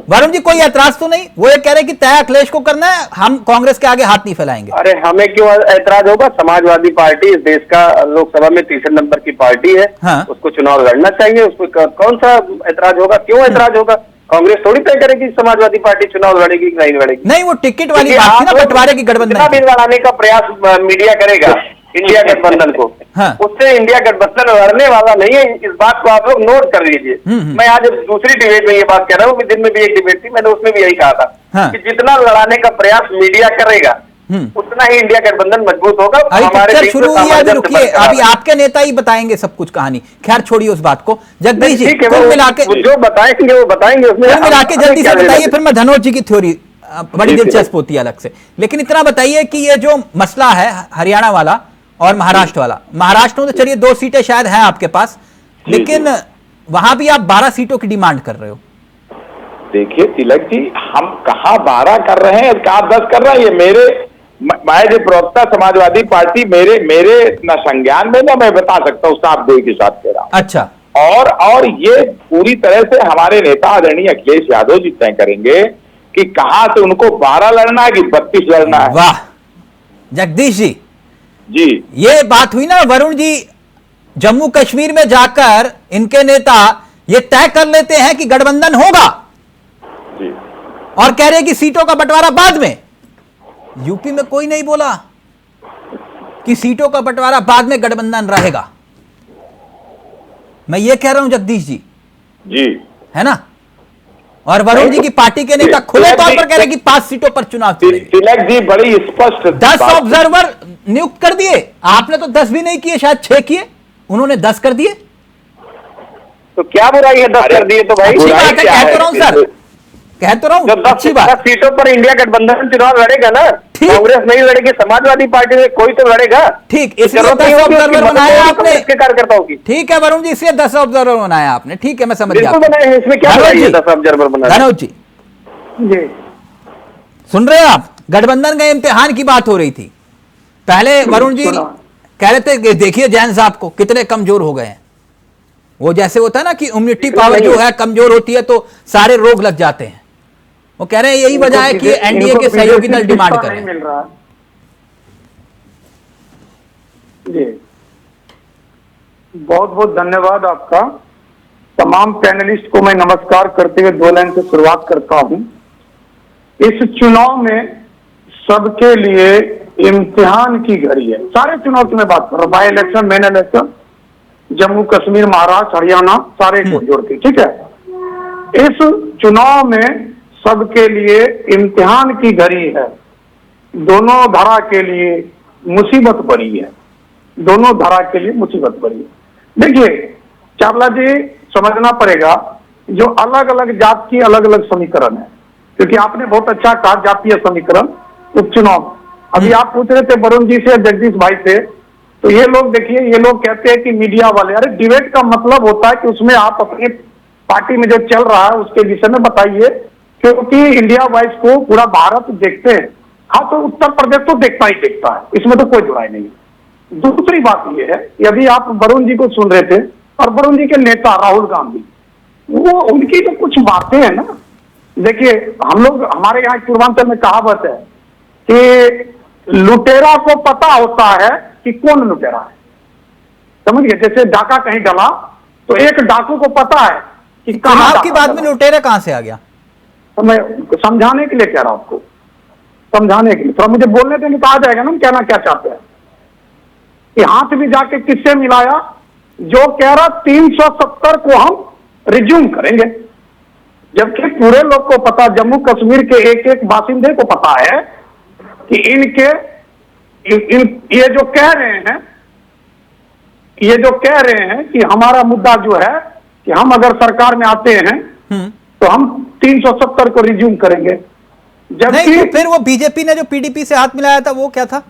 वरुण जी कोई ऐतराज तो नहीं? वो ये कह रहे कि तय अखिलेश को करना है, हम कांग्रेस के आगे हाथ नहीं फैलाएंगे। अरे हमें क्यों ऐतराज होगा? समाजवादी पार्टी इस देश का लोकसभा में तीसरे नंबर की पार्टी है। हाँ। उसको चुनाव लड़ना चाहिए, उसको कौन सा ऐतराज होगा? क्यों ऐतराज होगा? कांग्रेस थोड़ी तय करेगी समाजवादी पार्टी चुनाव लड़ेगी कि नहीं लड़ेगी। नहीं, वो टिकट वाली बात थी ना, बंटवारे की गठबंधन भी लड़ाने का प्रयास मीडिया करेगा इंडिया गठबंधन को, हाँ। उससे इंडिया गठबंधन लड़ने वाला नहीं है। इस बात को आप लोग नोट कर लीजिए। मैं आज दूसरी डिबेट में ये बात कह रहा हूँ कि दिन में भी एक डिबेट थी, मैंने उसमें भी यही कहा था, हाँ। कि जितना लड़ाने का प्रयास मीडिया करेगा उतना ही इंडिया गठबंधन मजबूत होगा। अभी पिक्चर शुरू हुई है, अभी रुकिए, अभी आपके नेता ही बताएंगे सब कुछ कहानी। खैर छोड़िए उस बात को। जगदीश जी कुल मिला के जो बताएंगे वो बताएंगे, उसमें कुल मिला के जल्दी से बताइए, फिर मैं धनोज जी की थ्योरी बड़ी दिलचस्प होती है अलग से, लेकिन इतना बताइए कि ये जो मसला है हरियाणा वाला और महाराष्ट्र वाला, महाराष्ट्र में तो चलिए 2 सीटें शायद हैं आपके पास, लेकिन वहां भी आप 12 सीटों की डिमांड कर रहे हो। देखिए तिलक जी, हम कहाँ 12 कर रहे हैं, कहाँ 10 कर रहे हैं? ये मेरे मैं जो प्रवक्ता समाजवादी पार्टी, मेरे न संज्ञान में, ना मैं बता सकता हूँ, साफ दिल के साथ कह रहा हूँ। अच्छा। और ये पूरी तरह से हमारे नेता आदरणीय अखिलेश यादव जी तय करेंगे कि कहां से उनको 12 लड़ना है कि 32 लड़ना है। वाह जगदीश जी, जी ये बात हुई ना। वरुण जी जम्मू कश्मीर में जाकर इनके नेता ये तय कर लेते हैं कि गठबंधन होगा जी, और कह रहे कि सीटों का बंटवारा बाद में। यूपी में कोई नहीं बोला कि सीटों का बंटवारा बाद में गठबंधन रहेगा। मैं ये कह रहा हूं जगदीश जी, है ना? और वरुण जी की पार्टी के नेता खुले तौर पर कह रहे कि 5 सीटों पर चुनाव चलेंगे। तिलक जी बड़ी स्पष्ट 10 ऑब्जर्वर नियुक्त कर दिए, आपने तो 10 भी नहीं किए, शायद 6 किए, उन्होंने 10 कर दिए। तो क्या बुराई है 10 कर दिए तो भाई? अच्छी बात है, कह तो रहा हूं सर, कह तो रहा हूं, अच्छी बात। 10 सीटों पर इंडिया गठबंधन चुनाव लड़ेगा ना, कांग्रेस नहीं लड़ेगी, समाजवादी पार्टी में कोई तो लड़ेगा। ठीक, इसलिए 10 ऑब्जर्वर बनाया आपने, इसके कार्यकर्ताओं की। ठीक है वरुण जी, इसलिए 10 ऑब्जर्वर बनाया आपने, ठीक है, मैं समझ गया। बनाए, इसमें क्या बुराई है 10 ऑब्जर्वर बनाया? धनोज जी सुन रहे हैं आप? गठबंधन का इम्तिहान की बात हो रही थी। पहले वरुण जी कह रहे थे कि देखिए जैन साहब को कितने कमजोर हो गए हैं। वो जैसे होता है ना कि इम्यूनिटी पावर जो है कमजोर होती है तो सारे रोग लग जाते हैं। वो कह रहे हैं यही वजह है कि एनडीए के सहयोगी दल डिमांड कर रहे हैं। जी बहुत बहुत धन्यवाद आपका। तमाम पैनलिस्ट को मैं नमस्कार करते हुए 2 लाइन से शुरुआत करता हूं। इस चुनाव में सबके लिए इम्तिहान की घड़ी है। सारे चुनाव की मैं बात कर रहा हूं, by election, main election, Jammu Kashmir, Maharashtra, Haryana, सारे को जोड़ के, ठीक है। इस चुनाव में सबके लिए इम्तिहान की घड़ी है। दोनों धारा के लिए मुसीबत पड़ी है, दोनों धारा के लिए मुसीबत पड़ी है। देखिए चावला जी, समझना पड़ेगा जो अलग अलग जात की अलग अलग समीकरण है, क्योंकि आपने बहुत अच्छा कहा जातीय समीकरण उपचुनाव। अभी आप पूछ रहे थे वरुण जी से, जगदीश भाई से, तो ये लोग देखिए, ये लोग कहते हैं कि मीडिया वाले, अरे डिबेट का मतलब होता है कि उसमें आप अपनी पार्टी में जो चल रहा है उसके विषय में बताइए, क्योंकि इंडिया वाइज को पूरा भारत देखते हैं। हाँ, तो उत्तर प्रदेश तो देखता ही देखता है, इसमें तो कोई बुराई नहीं। दूसरी बात यह है, यदि आप वरुण जी को सुन रहे थे और वरुण जी के नेता राहुल गांधी, वो उनकी तो कुछ बातें हैं ना। देखिए हम लोग, हमारे यहाँ पूर्वांचल में कहावत है कि लुटेरा को पता होता है कि कौन लुटेरा है, समझ गए? जैसे डाका कहीं डला तो एक डाकू को पता है कि कहाँ की बात में लुटेरा कहां से आ गया। तो मैं समझाने के लिए कह रहा हूं आपको, समझाने के लिए। थोड़ा मुझे बोलने देने तो आ जाएगा ना, कहना क्या चाहते हैं। कि हाथ भी जाके किससे मिलाया, जो कह रहा 370 को हम रिज्यूम करेंगे, जबकि पूरे लोग को पता, जम्मू कश्मीर के एक एक बासिंदे को पता है कि इनके ये जो कह रहे हैं कि हमारा मुद्दा जो है कि हम अगर सरकार में आते हैं तो हम 370 को रिज्यूम करेंगे, जबकि नहीं, तो फिर वो बीजेपी ने जो पीडीपी से हाथ मिलाया था वो क्या था?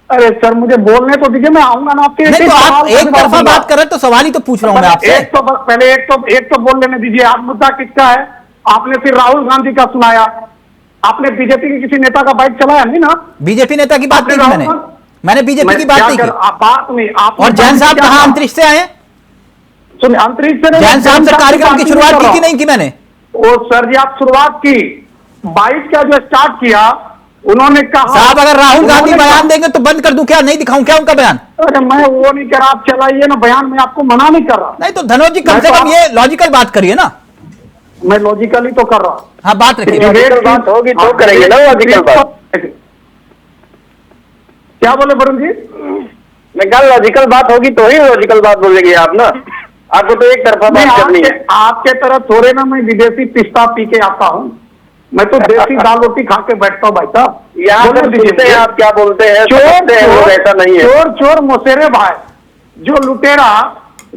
अरे सर मुझे बोलने तो दीजिए, मैं आऊंगा ना आपके। नहीं, तो आप एक तरफा बात कर रहे हैं तो सवाल ही तो पूछ रहा हूं मैं आपसे। एक तो बस पहले एक तो बोल लेने दीजिए। आप मुद्दा किसका है? आपने फिर राहुल गांधी का सुनाया, आपने बीजेपी के किसी नेता का बाइक चलाया नहीं ना? बीजेपी नेता की बात नहीं की मैंने बीजेपी की बात नहीं की। बात नहीं आप। और जैन साहब कहाँ अंतरिक्ष से आए? सुन, अंतरिक्ष से जैन साहब से कार्यक्रम की शुरुआत की नहीं की मैंने? ओ सर जी, आप शुरुआत की, बाइक का जो स्टार्ट किया उन्होंने कहा। साहब अगर राहुल गांधी बयान देंगे तो बंद कर दूं क्या? नहीं दिखाऊं क्या उनका बयान? अरे मैं वो नहीं कह रहा, आप चलाइए ना बयान, मैं आपको मना नहीं कर रहा। नहीं तो धनोज जी कम से कम ये लॉजिकल बात करिए ना। मैं लॉजिकली तो कर रहा हूं। हाँ बात रखिए। लॉजिकल बात होगी तो करेंगे ना लॉजिकल बात। क्या बोले वरुण जी? मैं कहा लॉजिकल बात होगी तो ही लॉजिकल बात बोलेंगे आप ना, आपको तो एक तरफा बात करनी है। आपके तरह थोड़े ना मैं विदेशी पिस्ता पी के आता हूँ, मैं तो देसी दाल रोटी खा के बैठता हूँ भाई साहब। यहाँ पर सुनते हैं आप क्या बोलते हैं, चोर ऐसा नहीं है। चोर मोसेरे भाई, जो लुटेरा,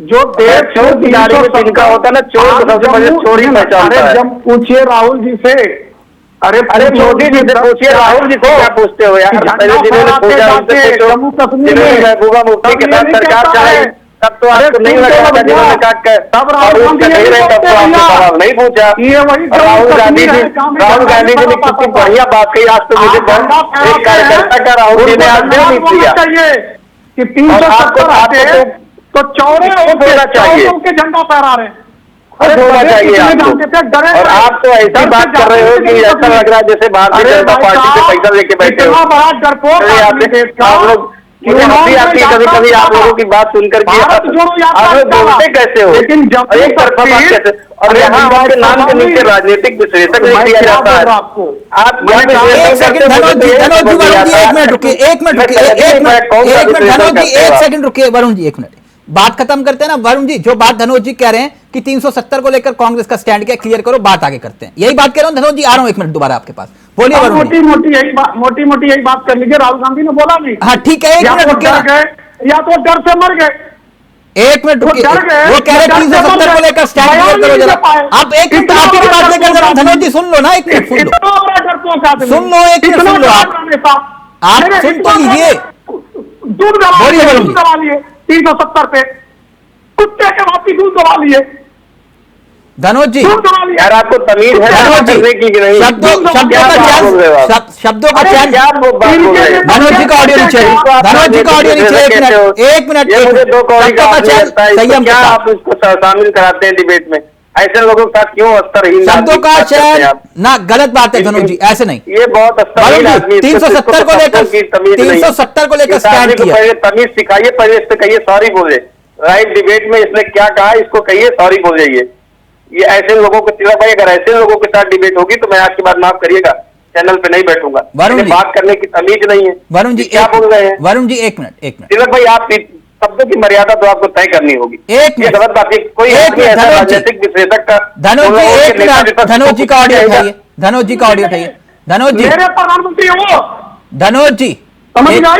जो देश चोर की गाड़ी में जिनका होता है ना, चोर को सबसे पहले चोर ही पहचानता है। जब पूछिए राहुल जी से, अरे मोदी जी से पूछिए, राहुल जी से क्या पूछते हो यार? पहले जिन्होंने पूछा उनसे जम्मू कश्मीर जिन्होंने महबूबा मुफ्ती के साथ सरकार चलाई तब तो आपको नहीं लगा था, जिन्होंने कहा तब राहुल गांधी नहीं रहे तब तो आपने सवाल नहीं पूछा। राहुल गांधी जी ने कितनी बढ़िया बात कही, आज तो मुझे एक कार्यकर्ता का राहुल जी ने आज नहीं दिया कि 370 तो चौड़े होना चाहिए, झंडा फहरा रहे हैं। होना चाहिए आपको। और आप तो ऐसी बात कर रहे हो कि ऐसा लग रहा है जैसे भारतीय जनता पार्टी से पैसा लेके बैठे हो। आप लोग मुझे हंसी आती है कभी कभी आप लोगों की बात सुनकर के, आप लोग बोलते कैसे हो एक तरफा बात कैसे? और यहाँ आपके नाम के नीचे राजनीतिक विश्लेषक नहीं दिया जाता है। आप एक मिनट रुकिए वरुण जी, एक मिनट बात खत्म करते हैं ना। वरुण जी जो बात धनोज जी कह रहे हैं कि 370 को लेकर कांग्रेस का स्टैंड क्या, क्लियर करो, बात आगे करते हैं। यही बात कह रहा हूं धनोज जी, आ रहा हूं एक मिनट दोबारा आपके पास, बोलिए वरुण जी। मोटी मोटी यही बात कर लीजिए, राहुल गांधी ने बोला नहीं। हाँ ठीक है, एक मिनट रुकिए, या तो डर से मर गए। एक मिनट रुकिए, वो कह रहे 370 को लेकर स्टैंड क्लियर करो जरा। आप एक मिनट आप की बात लेकर जरा धनोज जी सुन लो ना, एक मिनट सुन लो, सुन लो, एक मिनट सुन लो, आप सुन तो लीजिए। दूध दबा लिए 370 पे, कुत्ते के भांति दूध दबा लिए। धनोज जी यार आपको तमीज है धनोज जी, शब्दों का चयन, धनोज जी का ऑडियो नीचे, धनोज जी का ऑडियो नीचे, एक मिनट मुझे दो कौड़ी का संयम, क्या आप इसको शामिल कराते हैं डिबेट में? ऐसे लोगों के साथ क्यों अस्तरहीन शब्दों का चयन ना, गलत बात है धनोज जी, ऐसे नहीं। ये बहुत अस्तरहीन आदमी, 370 को लेकर स्टैंड किया। पहले तमीज सिखाइए, पहले इससे कहिए सॉरी बोले। राइट डिबेट में इसने क्या कहा, इसको कहिए सॉरी बोल जाइए। ये ऐसे लोगों को तिलक भाई, अगर ऐसे लोगों के साथ डिबेट होगी तो मैं आपकी बात माफ करिएगा, चैनल पे नहीं बैठूंगा। वरुण जी बात करने की तमीज नहीं है। वरुण जी क्या बोल रहे हैं? वरुण जी एक मिनट तिलक भाई, आप शब्दों की मर्यादा तो आपको तय करनी होगी। एक ये गलत बात है, कोई ऐसा राजनीतिक विश्लेषक का धनोज जी, एक मिनट धनोज जी का ऑडियो उठाइए, धनोज जी का ऑडियो उठाइए, धनोज जी, मेरे प्रधानमंत्री हो धनोज जी, एक मिनट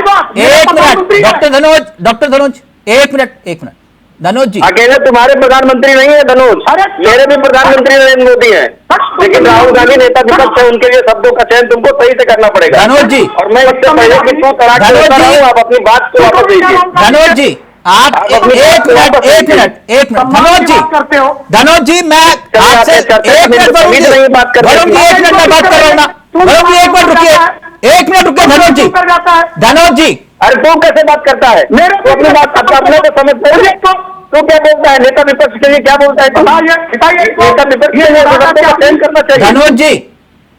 डॉक्टर धनोज, एक मिनट धनोज जी। अकेले तुम्हारे प्रधानमंत्री नहीं है धनोज, मेरे भी प्रधानमंत्री नरेंद्र मोदी हैं, लेकिन राहुल गांधी नेता विपक्ष है, उनके लिए शब्दों का चयन तुमको सही से करना पड़ेगा धनोज जी। और मैं इससे पहले किसको तलाक देता रहा हूं, आप अपनी बात को वापस लीजिए। धनोज जी आप एक मिनट धनोज जी, धनोज जी मैं आपसे एक मिनट, वरुण जी एक मिनट मैं बात कर रहा हूँ ना, वरुण जी एक मिनट रुकिए धनोज जी, धनोज जी। अरे तू कैसे बात करता है? मेरे अपनी बात अपने को समझते हैं। तो क्या बोलता है नेता विपक्ष के लिए, क्या बोलता है? नेता विपक्ष के लिए करना चाहिए। धनोज जी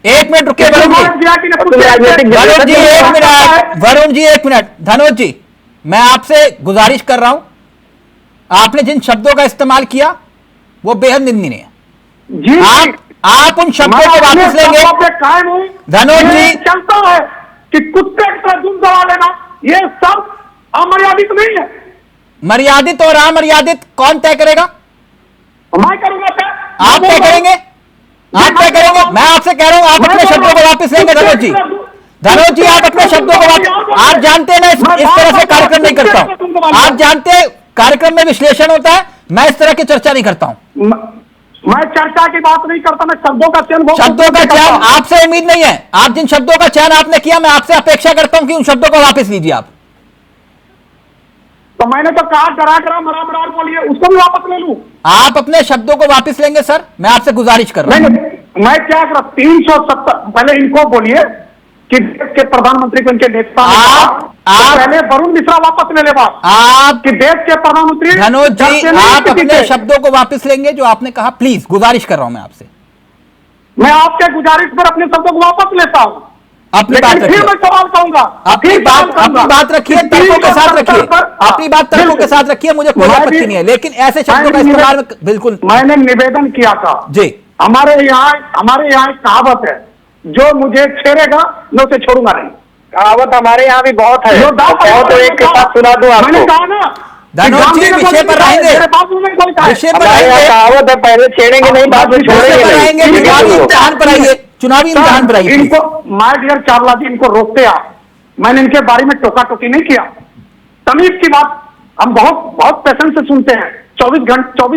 एक मिनट रुकिए, वरुण जी एक मिनट, धनोज जी मैं आपसे गुजारिश कर रहा हूं, आपने जिन शब्दों का इस्तेमाल किया वो बेहद निंदनीय है। आप उन शब्दों को वापस लेंगे? कायम हूं धनोज जी, चलता है कि कुत्ते का दूध दबा लेना, ये सब अमर्यादित नहीं है। मर्यादित और अमर्यादित कौन तय करेगा? मैं करूंगा तय। आप तय करेंगे? आप तय करेंगे? मैं आपसे कह रहा हूं, आप अपने शब्दों को वापस लेंगे धनोज जी। धनोज जी, आप अपने शब्दों को वापस, आप जानते हैं मैं इस तरह से कार्यक्रम नहीं करता हूं। आप जानते हैं कार्यक्रम में विश्लेषण होता है, मैं इस तरह की चर्चा नहीं करता हूं। मैं चर्चा की बात नहीं करता, मैं शब्दों का चयन, शब्दों का चयन आपसे उम्मीद नहीं है। आप जिन शब्दों का चयन आपने किया, मैं आपसे अपेक्षा करता हूं कि उन शब्दों को वापस लीजिए आप। तो मैंने तो कहा डरा करा मरा मरा बोलिए, उसको भी वापस ले लूं। आप अपने शब्दों को वापस लेंगे सर? मैं आपसे गुजारिश कर रहा हूं। मैं क्या कर 370, पहले इनको बोलिए कि देश के प्रधानमंत्री को इनके नेता पहले वरुण मिश्रा वापस ले ले बात। आप कि देश के प्रधानमंत्री धनोज जी, आप अपने शब्दों को वापस लेंगे जो आपने कहा? प्लीज, गुजारिश कर रहा हूं मैं आपसे। मैं आपके गुजारिश पर अपने शब्दों को वापस लेता हूं। अपनी बात रखिए, फिर मैं सवाल कहूंगा, अपनी बात रखिए, तर्कों के साथ रखिए, अपनी बात तर्कों के साथ रखिए, मुझे कोई आपत्ति नहीं है, लेकिन ऐसे शब्दों का इस्तेमाल बिल्कुल। मैंने निवेदन किया था जी, हमारे यहाँ एक कहावत है, जो मुझे छेड़ेगा मैं उसे छोड़ूंगा नहीं। कहावत हमारे यहाँ भी बहुत है, तो एक के साथ सुना दूं आपको। मैंने कहा ना, धनोज जी विषय पर रहेंगे, विषय पर रहेंगे, कहावत है, पहले छेड़ेंगे नहीं, बाद में छोड़ेंगे। चुनावी इम्तिहान पर आइए, चुनावी इम्तिहान पर आइए। इनको माय डियर चावला जी, इनको रोकते आप। मैंने इनके बारे में टोका टोकी नहीं किया। तमीज की बात हम बहुत पेशेंस से सुनते हैं। 24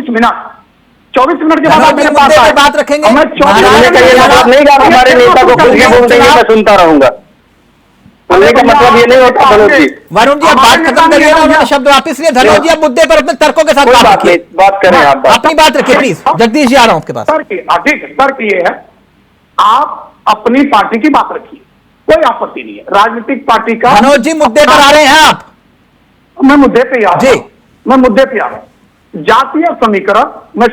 मिनट के बाद आप मेरे पास आए, बात रखेंगे। मैं 24 मिनट नहीं, हमारे नेता को खुद ही बोल देंगे, मैं सुनता रहूंगा। बोलने का मतलब ये नहीं होता धनोज जी। वरुण जी, आप बात खत्म करिए ना, उन्होंने शब्द वापस लिए। धनोज जी, आप मुद्दे पर अपने तर्कों के साथ बात रखिए, बात करें आप, अपनी बात रखिए प्लीज। जगदीश जी, आ रहा हूं आपके पास। तर्क ये है, आप अपनी पार्टी की बात रखिए, कोई आपत्ति नहीं है। राजनीतिक पार्टी का धनोज जी, मुद्दे पर आ रहे हैं आप? मैं मुद्दे पे आ रहा हूं, जी, मैं मुद्दे पे आ रहा हूं। जातीय समीकरण, मैं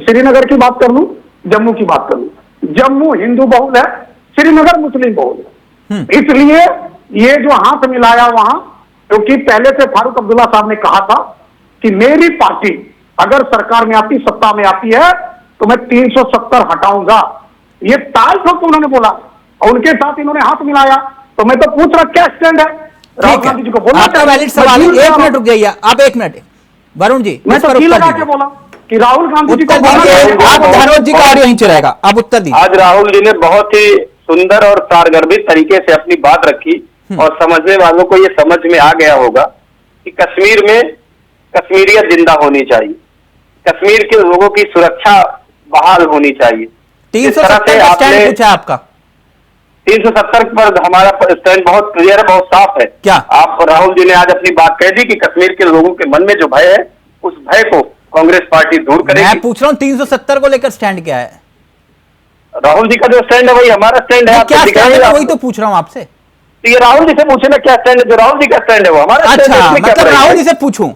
श्रीनगर की बात कर लूं, जम्मू की बात कर लूं। जम्मू हिंदू बहुल है, श्रीनगर मुस्लिम बहुल है। इसलिए ये जो हाथ मिलाया वहां, क्योंकि पहले से फारूक अब्दुल्ला साहब ने कहा था कि मेरी पार्टी अगर सरकार में आती, सत्ता में आती है, तो मैं 370 हटाऊंगा। ये ताल ठोक उन्होंने बोला और उनके साथ इन्होंने हाथ मिलाया। तो मैं तो पूछ रहा क्या स्टैंड है राहुल गांधी जी को बोलना आपका वैलिड सवाल है। 1 मिनट रुक जाइए आप, 1 मिनट। वरुण जी, मैं तो लगा के बोला कि राहुल गांधी जी को आप धनोज जी का ऑडियो यहीं चलेगा, आप उत्तर दीजिए। आज राहुल जी ने बहुत ही सुंदर और सारगर्भित तरीके से अपनी बात रखी और समझने वालों को ये समझ में आ गया होगा कि कश्मीर में कश्मीरियत जिंदा होनी चाहिए, कश्मीर के लोगों की सुरक्षा बहाल होनी चाहिए। 370 का स्टैंड पूछा आपका? 370 पर हमारा स्टैंड बहुत क्लियर है, बहुत साफ है। क्या आप राहुल जी ने आज अपनी बात कह दी कि कश्मीर के लोगों के मन में जो भय है, उस भय को कांग्रेस पार्टी दूर करेगी। मैं पूछ रहा हूं 370 को लेकर स्टैंड क्या है? राहुल जी का जो स्टैंड है वही हमारा स्टैंड है। क्या स्टैंड है? वही तो पूछ रहा हूं आपसे। तो ये राहुल जी से पूछे ना क्या स्टैंड है, जो राहुल जी का स्टैंड है वो हमारा। अच्छा, मतलब राहुल जी से पूछूं?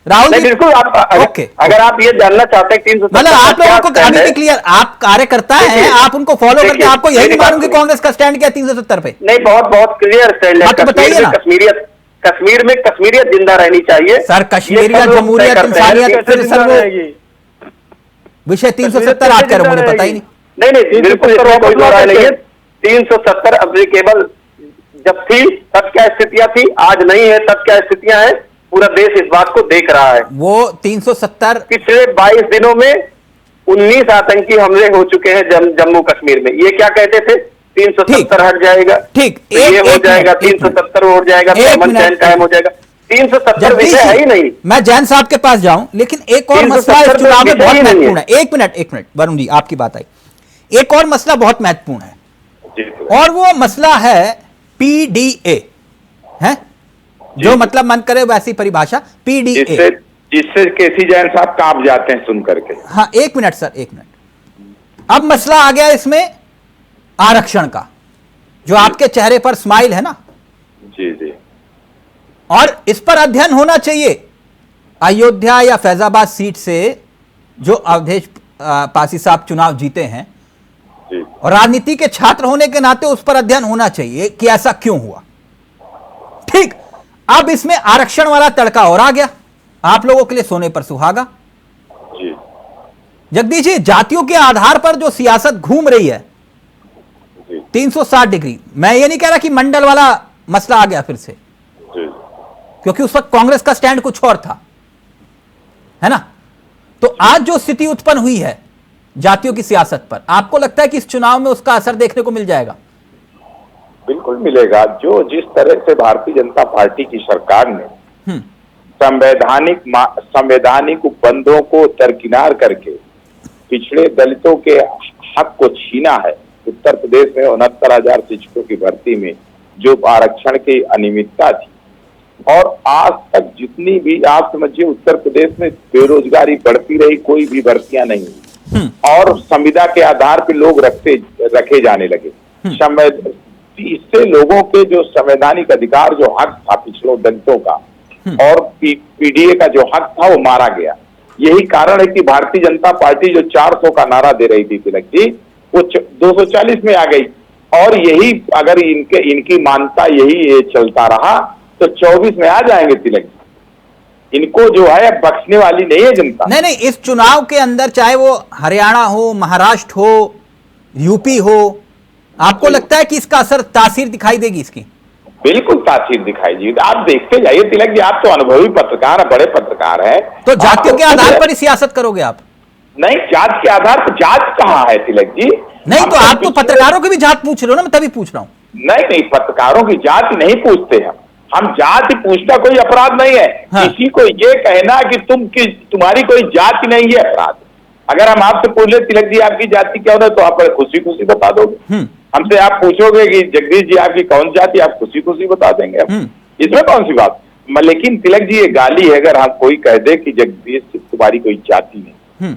राहुल जी बिल्कुल, अगर आप ये जानना चाहते हैं 370 मतलब आप लोगों को अभी भी क्लियर, आप कार्यकर्ता हैं, आप उनको फॉलो करके आपको यही नहीं मालूम कि कांग्रेस का स्टैंड क्या 370 पे? नहीं, बहुत क्लियर स्टैंड है। बताइए ना। कश्मीर में कश्मीरियत जिंदा रहनी चाहिए सर। कश्मीरियत, जमहूरियत, इंसानियत, फिर सर वो विषय 370 आप कह रहे हो, मुझे पता ही नहीं। नहीं, बिल्कुल कोई दो राय नहीं है। 370 अप्लीकेबल जब थी तब क्या स्थितियां थी, आज नहीं है तब क्या स्थितियां हैं, पूरा देश इस बात को देख रहा है। वो 370 पिछले 22 दिनों में 19 आतंकी हमले हो चुके हैं जम्मू कश्मीर में। ये क्या कहते थे, 370 हट जाएगा, ठीक, ये हो जाएगा, 370 हो जाएगा, अमन चैन कायम हो जाएगा। 370 विषय है ही नहीं। मैं जैन साहब के पास जाऊं, लेकिन एक और मसला इस चुनाव में बहुत महत्वपूर्ण है। एक मिनट वरुण जी, आपकी बात आई। एक और मसला बहुत महत्वपूर्ण है, और वो मसला है पीडीए, है जो मतलब मन करे वैसी परिभाषा, पीडीए, जिससे केसी जैन साहब कांप जाते हैं सुन करके। हाँ, 1 मिनट सर, 1 मिनट। अब मसला आ गया इसमें आरक्षण का, जो आपके चेहरे पर स्माइल है ना। जी जी। और इस पर अध्ययन होना चाहिए। अयोध्या या फैजाबाद सीट से जो अवधेश पासी साहब चुनाव जीते हैं, और राजनीति के छात्र होने के नाते उस पर अध्ययन होना चाहिए कि ऐसा क्यों हुआ। ठीक, अब इसमें आरक्षण वाला तड़का और आ गया, आप लोगों के लिए सोने पर सुहागा। जी। जगदीश जी, जातियों के आधार पर जो सियासत घूम रही है 360 डिग्री, मैं ये नहीं कह रहा कि मंडल वाला मसला आ गया फिर से, क्योंकि उस वक्त कांग्रेस का स्टैंड कुछ और था, है ना। तो आज जो स्थिति उत्पन्न हुई है जातियों की सियासत पर, आपको लगता है कि इस चुनाव में उसका असर देखने को मिल जाएगा? बिल्कुल मिलेगा। जो जिस तरह से भारतीय जनता पार्टी की सरकार ने संवैधानिक उपबंधों को दरकिनार करके पिछड़े दलितों के हक को छीना है। उत्तर प्रदेश में 69,000 शिक्षकों की भर्ती में जो आरक्षण की अनियमितता थी, और आज तक जितनी भी, आप समझिए उत्तर प्रदेश में बेरोजगारी बढ़ती रही, कोई भी भर्तियां नहीं हुई, और संविदा के आधार पर लोग रखे जाने लगे। इससे लोगों के जो संवैधानिक अधिकार, जो हक था पिछड़ों दलितों का और पीडीए का जो हक था, वो मारा गया। यही कारण है कि भारतीय जनता पार्टी जो 400 का नारा दे रही थी तिलक जी, वो 240 में आ गई। और यही अगर इनकी मान्यता यही चलता रहा तो 24 में आ जाएंगे तिलक जी। इनको जो है बख्शने वाली नहीं है जनता। नहीं, इस चुनाव के अंदर चाहे वो हरियाणा हो, महाराष्ट्र हो, यूपी हो, आपको लगता है कि इसका असर, तासीर दिखाई देगी इसकी? बिल्कुल तासीर दिखाई देगी। आप देखते जाइए तिलक जी, आप तो अनुभवी पत्रकार हैं, बड़े पत्रकार हैं। तो जातियों के आधार पर ही सियासत करोगे आप? नहीं, जात के आधार पर जात कहाँ है तिलक जी? नहीं, तो आप तो पत्रकारों की भी जात पूछ रहे हो ना, मैं तभी पूछ रहा हूं। नहीं, पत्रकारों की जात नहीं पूछते हम जाति पूछना कोई अपराध नहीं है। हाँ। किसी को ये कहना कि तुम्हारी कोई जाति नहीं है अपराध। अगर हम आपसे पूछ ले तिलक जी आपकी जाति क्या होना, तो आप खुशी खुशी बता दोगे। हमसे आप पूछोगे कि जगदीश जी आपकी कौन जाति, आप खुशी खुशी बता देंगे। इसमें कौन सी बात? लेकिन तिलक जी ये गाली है अगर हम कोई कह दे कि जगदीश तुम्हारी कोई जाति नहीं।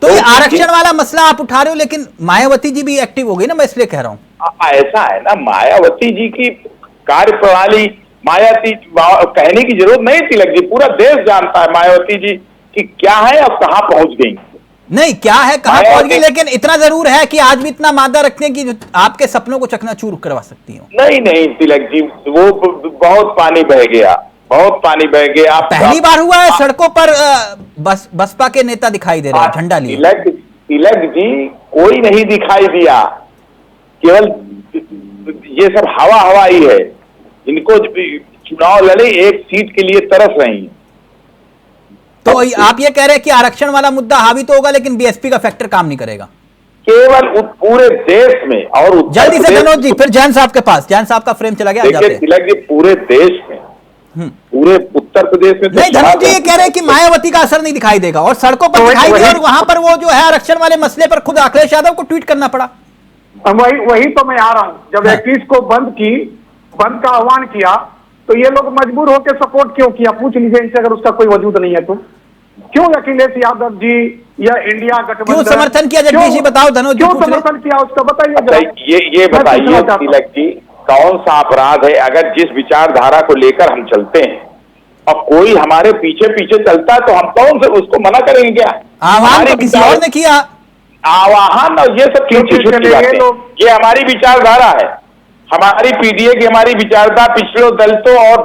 तो ये आरक्षण वाला मसला आप उठा रहे हो, लेकिन मायावती जी भी एक्टिव हो गई ना, मैं इसलिए कह रहा हूं। ऐसा है ना, मायावती जी की कार्य प्रणाली, मायावती कहने की जरूरत नहीं तिलक जी, पूरा देश जानता है मायावती जी की क्या है और कहां पहुंच गई। नहीं, क्या है, कहां पहुंच गई, लेकिन इतना जरूर है कि आज भी इतना मादा रखने की जो आपके सपनों को चकनाचूर करवा सकती हो। नहीं तिलक जी, वो बहुत पानी बह गया, बहुत पानी बह गया। पहली बार हुआ है सड़कों पर बसपा के नेता दिखाई दे रहे हैं झंडा लिए। तिलक जी कोई नहीं दिखाई दिया, केवल ये सब हवा ही है। इनको चुनाव लड़े, एक सीट के लिए तरस रही हैं। तो आप ये कह रहे हैं कि आरक्षण वाला मुद्दा हावी तो होगा, लेकिन बीएसपी का फैक्टर काम नहीं करेगा केवल पूरे देश में। और जल्दी से धनोज जी, फिर जैन साहब के पास, जैन साहब का फ्रेम चला गया। देखिए तिलक जी, पूरे देश में, पूरे उत्तर प्रदेश में नहीं, धनोज जी ये कह रहे हैं कि मायावती का असर नहीं दिखाई देगा, और सड़कों पर दिखाई देगा, और वहां पर वो जो है आरक्षण वाले मसले पर खुद अखिलेश यादव को ट्वीट करना पड़ा। वही तो मैं आ रहा हूं। जब 21 को बंद का आह्वान किया तो ये लोग मजबूर होकर सपोर्ट क्यों किया? पूछ लीजिए इनसे, अगर उसका कोई वजूद नहीं है तो क्यों अखिलेश यादव जी या इंडिया गठबंधन क्यों समर्थन किया? जगदीश जी बताओ, धनोज क्यों समर्थन किया उसका बताइए। ये बताइए तिलक जी, कौन सा अपराध है अगर जिस विचारधारा को लेकर हम चलते हैं और कोई हमारे पीछे चलता है तो हम कौन से उसको मना करेंगे क्या? आह्वान तो किसी और ने किया, आह्वान और ये सब ये हमारी विचारधारा है, हमारी पीडीए की हमारी विचारधारा पिछड़ों दलितों और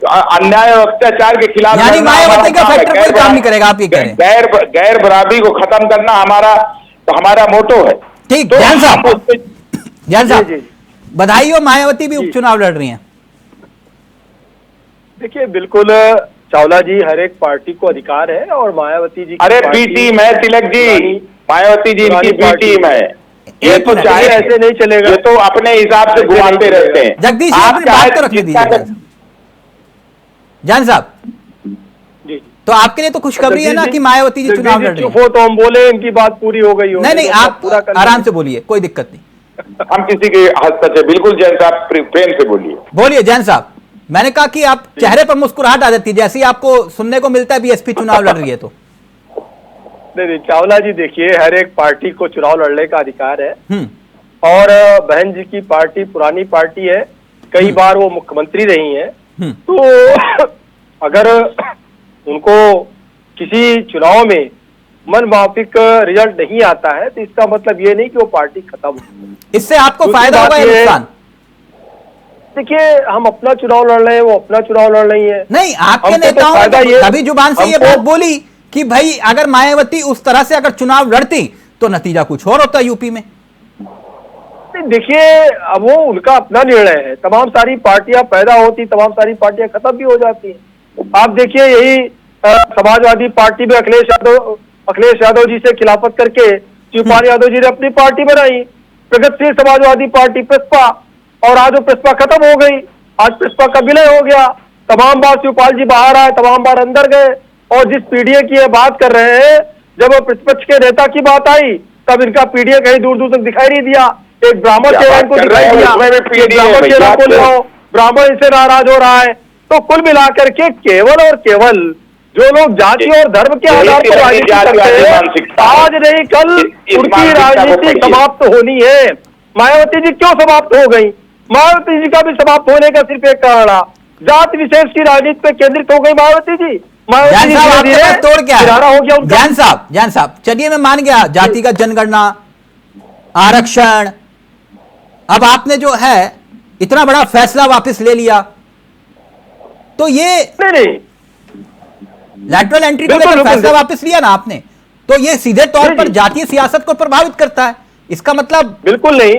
अन्याय और अत्याचार के खिलाफ। यानी मायावती का फैक्टर कोई काम नहीं करेगा, आप ये कह रहे हैं? गैर बराबरी को खत्म करना हमारा मोटो है। ठीक, जैन साहब बधाई हो, मायावती भी उपचुनाव लड़ रही हैं। देखिए बिल्कुल चावला जी, हर एक पार्टी को अधिकार है, और मायावती जी अरे बी टीम है तिलक जी, मायावती जी इनकी बी टीम है। ये तो चाहे ऐसे नहीं चलेगा, ये तो अपने हिसाब से घुमाते रहते हैं। जगदीश आप बात तो रखने दीजिए जान साहब। तो आपके लिए तो खुशखबरी है ना कि मायावती जी चुनाव लड़ रही है। तो हम बोले इनकी बात पूरी हो गई हो। नहीं, आप पूरा आराम से बोलिए, कोई दिक्कत नहीं। हम किसी के हस्तक्षेप, बिल्कुल जैन साहब प्रेम से बोलिए जैन साहब। मैंने कहा कि आप चेहरे पर मुस्कुराहट आ जाती है जैसे ही आपको सुनने को मिलता है बीएसपी चुनाव लड़ रही है। तो नहीं चावला जी, देखिए हर एक पार्टी को चुनाव लड़ने का अधिकार है, और बहन जी की पार्टी पुरानी पार्टी है, कई बार वो मुख्यमंत्री रही हैं, तो अगर उनको किसी चुनाव में मन माफिक रिजल्ट नहीं आता है तो इसका मतलब ये नहीं कि वो पार्टी खत्म हो। इससे आपको फायदा होगा या नुकसान? देखिए हम अपना चुनाव लड़ रहे हैं, वो अपना चुनाव लड़ रही है। नहीं, आपके नेताओं ने कभी जुबान से ये बात बोली कि भाई अगर मायावती उस तरह से अगर चुनाव लड़ती तो नतीजा कुछ और होता यूपी में। देखिए, अब वो उनका अपना निर्णय है। तमाम सारी पार्टियां पैदा होती, तमाम सारी पार्टियां खत्म भी हो जाती हैं। आप देखिए, यही समाजवादी पार्टी में अखिलेश यादव जी से खिलाफत करके शिवपाल यादव जी ने अपनी पार्टी बनाई, प्रगतिशील समाजवादी पार्टी प्रसपा, और आज वो प्रसपा खत्म हो गई। आज प्रसपा का विलय हो गया। तमाम बार शिवपाल जी बाहर आए, तमाम बार अंदर गए, और जिस पीडीए की ये बात कर रहे हैं, जब वो प्रतिपक्ष के नेता की बात आई तब इनका पीडीए कहीं दूर दूर तक दिखाई नहीं दिया। एक ब्राह्मण चेहरा को दिखाई दिया, ब्राह्मण चेहरा को लाओ, ब्राह्मण इससे नाराज हो रहा है। तो कुल मिलाकर के केवल और केवल जो लोग जाति और धर्म के आधार पर राजनीति करते हैं, आज नहीं कल उनकी राजनीति समाप्त होनी है। मायावती जी क्यों समाप्त हो गई? मायावती जी का भी समाप्त होने का सिर्फ एक कारण है, जाति विशेष की राजनीति पे केंद्रित हो गई मायावती जी। जैन साहब, आपके पास तोड़ क्या है? हो गया जैन साहब, चलिए मैं मान गया जाति का जनगणना, आरक्षण, अब आपने जो है इतना बड़ा फैसला वापस ले लिया, तो ये नहीं लैटरल एंट्री को लेकर फैसला वापस लिया ना आपने, तो ये सीधे तौर पर जातीय सियासत को प्रभावित करता है। इसका मतलब बिल्कुल नहीं।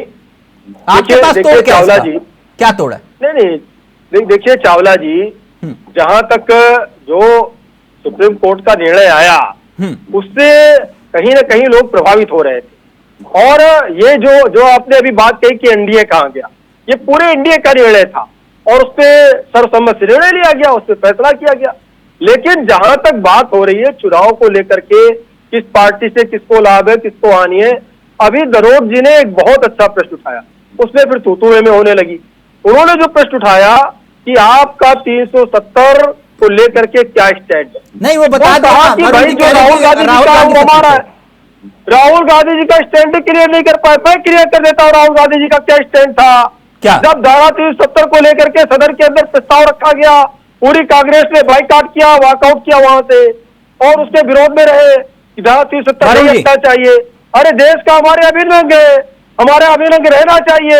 आपके पास तोड़ क्या चावला जी, क्या तोड़ है? नहीं, देखिए चावला जी, जहां तक जो सुप्रीम कोर्ट का निर्णय आया उससे कहीं ना कहीं लोग प्रभावित हो रहे थे। और ये जो आपने अभी बात कही कि एनडीए कहां गया, ये पूरे एनडीए का निर्णय था और उस पर सर्वसम्मत से निर्णय लिया गया, उस पर फैसला किया गया। लेकिन जहां तक बात हो रही है चुनाव को लेकर के, किस पार्टी से किसको लाभ है, किसको हानि है, अभी दरोग जी ने एक बहुत अच्छा प्रश्न उठाया, उसमें फिर तू-तू में होने लगी। उन्होंने जो प्रश्न उठाया कि आपका 370 को लेकर के क्या स्टैंड है, नहीं वो बता दो कि भाई जो राहुल गांधी जी का हमारा है, राहुल गांधी जी का स्टैंड क्लियर नहीं कर पाए। मैं क्लियर कर देता हूँ राहुल गांधी जी का क्या स्टैंड था। क्या? जब धारा 370 को लेकर के सदन के अंदर प्रस्ताव रखा गया, पूरी कांग्रेस ने बाइकआउट किया, वॉकआउट किया वहां से, और उसके विरोध में रहे कि धारा 370 नहीं रखना चाहिए। अरे देश का हमारे अभिन्न अंग है, हमारे अभिन्न अंग रहना चाहिए।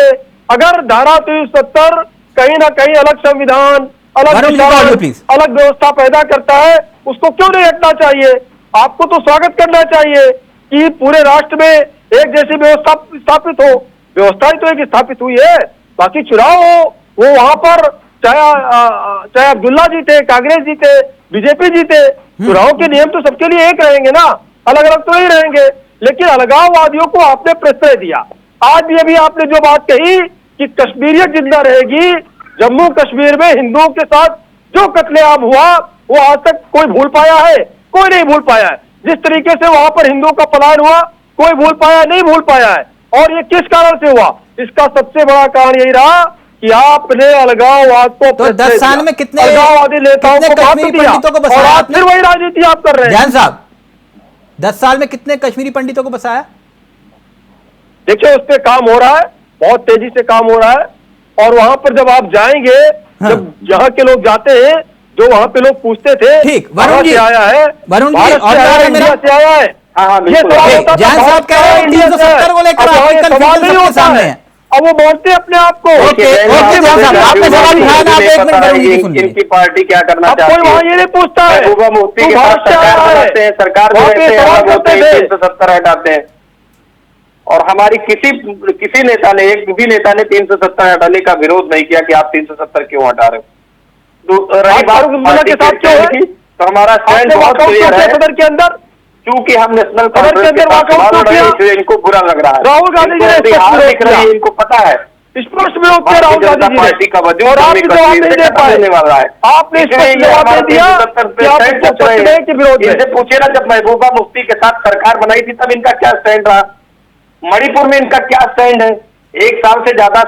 अगर धारा 370 कहीं ना कहीं अलग संविधान, अलग व्यवस्था पैदा करता है, उसको क्यों नहीं हटना चाहिए? आपको तो स्वागत करना चाहिए कि पूरे राष्ट्र में एक जैसी व्यवस्था स्थापित हो। व्यवस्था ही तो एक स्थापित हुई है, बाकी चुनाव हो वो वहां पर चाहे अब्दुल्ला जीते, कांग्रेस जीते, बीजेपी जीते, चुनाव के नियम तो सबके लिए एक रहेंगे ना, अलग अलग तो नहीं रहेंगे। लेकिन अलगाववादियों को आपने प्रश्रय दिया। आज भी अभी आपने जो बात कही कि कश्मीरियत जिंदा रहेगी, जम्मू कश्मीर में हिंदुओं के साथ जो कत्लेआम हुआ वो आज तक कोई भूल पाया है? कोई नहीं भूल पाया है। जिस तरीके से वहां पर हिंदुओं का पलायन हुआ, कोई भूल पाया नहीं भूल पाया है। और ये किस कारण से हुआ? इसका सबसे बड़ा कारण यही रहा कि आपने अलगाववाद को, तो 10 साल में कितने अलगाववादी नेताओं को कश्मीरी पंडितों को बसाया और फिर वही राजनीति आप कर रहे हैं। जैन साहब, 10 साल में कितने कश्मीरी पंडितों को बसाया? देखिए, उस पर काम हो रहा है, बहुत तेजी से काम हो रहा है। और वहां पर जब आप जाएंगे, जब यहाँ के लोग जाते हैं, जो वहां पे लोग पूछते थे, ठीक, वरुण जी आया है, वरुण जी, और इंडिया से आया है, ये जैन साहब कह रहे हैं 370 को लेकर सवाल नहीं होता है। अब वो बोलते अपने आप को। आपने सवाल उठाया ना, आप एक मिनट वरुण जी सुन लीजिए। इनकी पार्टी क्या करना चाहती है? कोई वहाँ ये नहीं पूछता है, महबूबा मुफ्ती के साथ सरकार बनाते हैं, सरकार में रहते हैं, 370 हटाते हैं। और हमारी किसी नेता ने, एक भी नेता ने 370 हटाने का विरोध नहीं किया कि आप 370 क्यों हटा रहे हो। रही बात पार्टी के साथ क्यों है, तो हमारा स्टैंड बहुत क्लियर है। सदन के अंदर क्योंकि हम नेशनल कांग्रेस के साथ सवाल उठाए, इसलिए इनको बुरा लग रहा है। राहुल गांधी जी ने हार दिख रही है, इनको पता है स्पष्ट विरोध किया राहुल गांधी जी पार्टी का वजूद और आप जवाब नहीं दे पाए वाला है। आपने जवाब नहीं दिया कि आप इसको पकड़े के विरोध में। इनसे पूछे ना, जब महबूबा मुफ्ती के साथ सरकार बनाई थी तब इनका क्या स्टैंड रहा? मणिपुर में इनका क्या स्टैंड है? 1 साल से ज्यादा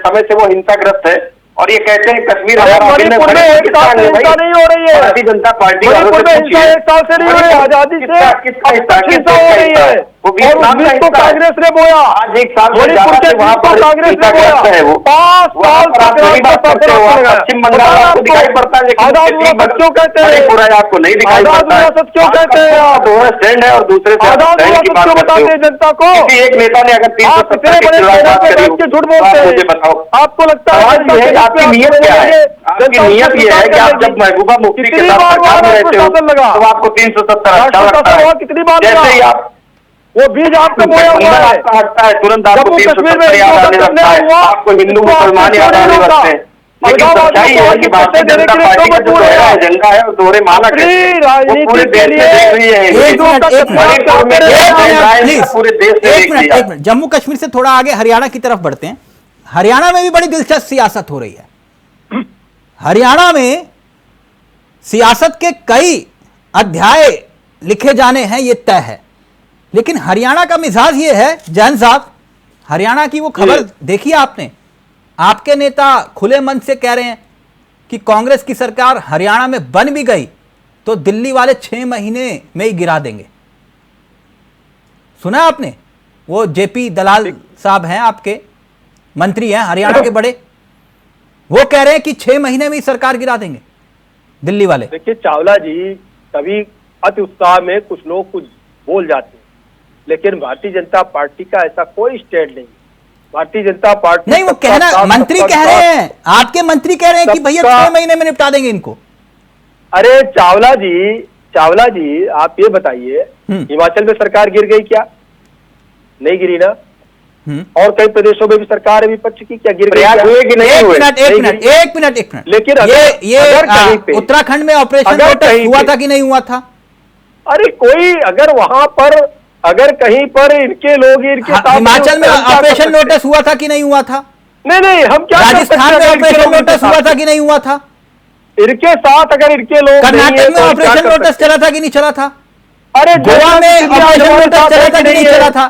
समय से वो हिंसाग्रस्त है और ये कहते हैं कश्मीर हमारा। मणिपुर में 1 साल से हिंसा नहीं हो रही है, भारतीय जनता पार्टी मणिपुर में हिंसा 1 साल से नहीं हो रही है, आजादी से किसका हिस्सा हो रही है। वो को कांग्रेस ने बोया, आज 1 साल मणिपुर के वहां पर कांग्रेस ने बोया है। वो 5 साल पश्चिम बंगाल आपको दिखाई पड़ता है, लेकिन क्यों कहते हैं? मणिपुर आपको नहीं दिखाई पड़ता है। क्यों कहते हैं आप? दोनों स्टैंड है और दूसरे क्यों बताते हैं जनता को? एक नेता ने अगर 370 की बात करी झूठ बोलते हैं, मुझे बताओ आपको लगता है आपकी नीयत क्या है? आपकी नियत ये है कि आप जब महबूबा मुफ्ती के साथ सरकार में रहते हो तो आपको 370 अच्छा लगता है। कितनी बार जैसे ही आप वो बीज आपका बोया हुआ है। आपका हटता है तुरंत आपको जम्मू कश्मीर में 370 याद आने लगता है, आपको हिंदू मुसलमान याद आने लगते हैं। लेकिन सच्चाई है कि भारतीय जनता पार्टी का जो दोहरा एजेंडा है वो दोहरे मानक है, वो पूरे देश में देख रही है। पूरे देश में एक मिनट, जम्मू कश्मीर से थोड़ा आगे हरियाणा की तरफ बढ़ते हैं। हरियाणा में भी बड़ी दिलचस्प सियासत हो रही है। हरियाणा में सियासत के कई अध्याय लिखे जाने हैं, ये तय है। लेकिन हरियाणा का मिजाज ये है, जैन साहब, हरियाणा की वो खबर देखी आपने? आपके नेता खुले मन से कह रहे हैं कि कांग्रेस की सरकार हरियाणा में बन भी गई तो दिल्ली वाले 6 महीने में ही गिरा देंगे। सुना आपने? वो जेपी दलाल साहब हैं, आपके मंत्री हैं हरियाणा के बड़े, वो कह रहे हैं कि 6 महीने में ही सरकार गिरा देंगे दिल्ली वाले। देखिए चावला जी, कभी अति उत्साह में कुछ लोग कुछ बोल जाते हैं, लेकिन भारतीय जनता पार्टी का ऐसा कोई स्टैंड नहीं। भारतीय जनता पार्टी नहीं, वो कहना मंत्री कह रहे हैं, आपके मंत्री कह रहे हैं कि भैया 6 महीने में निपटा देंगे इनको। अरे चावला जी आप ये बताइए, हिमाचल में सरकार गिर गई क्या? नहीं गिरी ना। और कई प्रदेशों में भी सरकार विपक्ष की क्या गिर गई? हुए कि नहीं हुए? एक मिनट। लेकिन ये उत्तराखंड में ऑपरेशन लोटस हुआ था कि नहीं हुआ था? अरे कोई अगर वहां पर अगर कहीं पर इनके लोग इनके साथ, हिमाचल में ऑपरेशन लोटस हुआ था कि नहीं हुआ था? नहीं, हम क्या, राजस्थान में ऑपरेशन लोटस हुआ था कि नहीं हुआ था? इनके साथ अगर इनके लोग, कर्नाटक में ऑपरेशन लोटस चला था कि नहीं चला था? अरे गोवा में ऑपरेशन लोटस चला था कि नहीं चला था?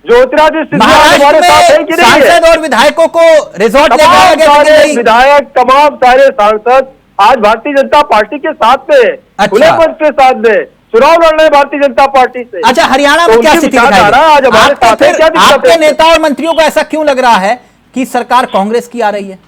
ज्योतिरादित्य सिंधिया महाराष्ट्र में सांसद और विधायकों को रिजॉर्ट ले जाया गया कि नहीं? विधायक तमाम सारे सांसद आज भारतीय जनता पार्टी के साथ में, खुले मन के साथ में चुनाव लड़ रहे भारतीय जनता पार्टी से। अच्छा, हरियाणा में क्या स्थिति दिखाई दे? आपके नेता और मंत्रियों को ऐसा क्यों लग रहा है कि सरकार कांग्रेस की आ रही है?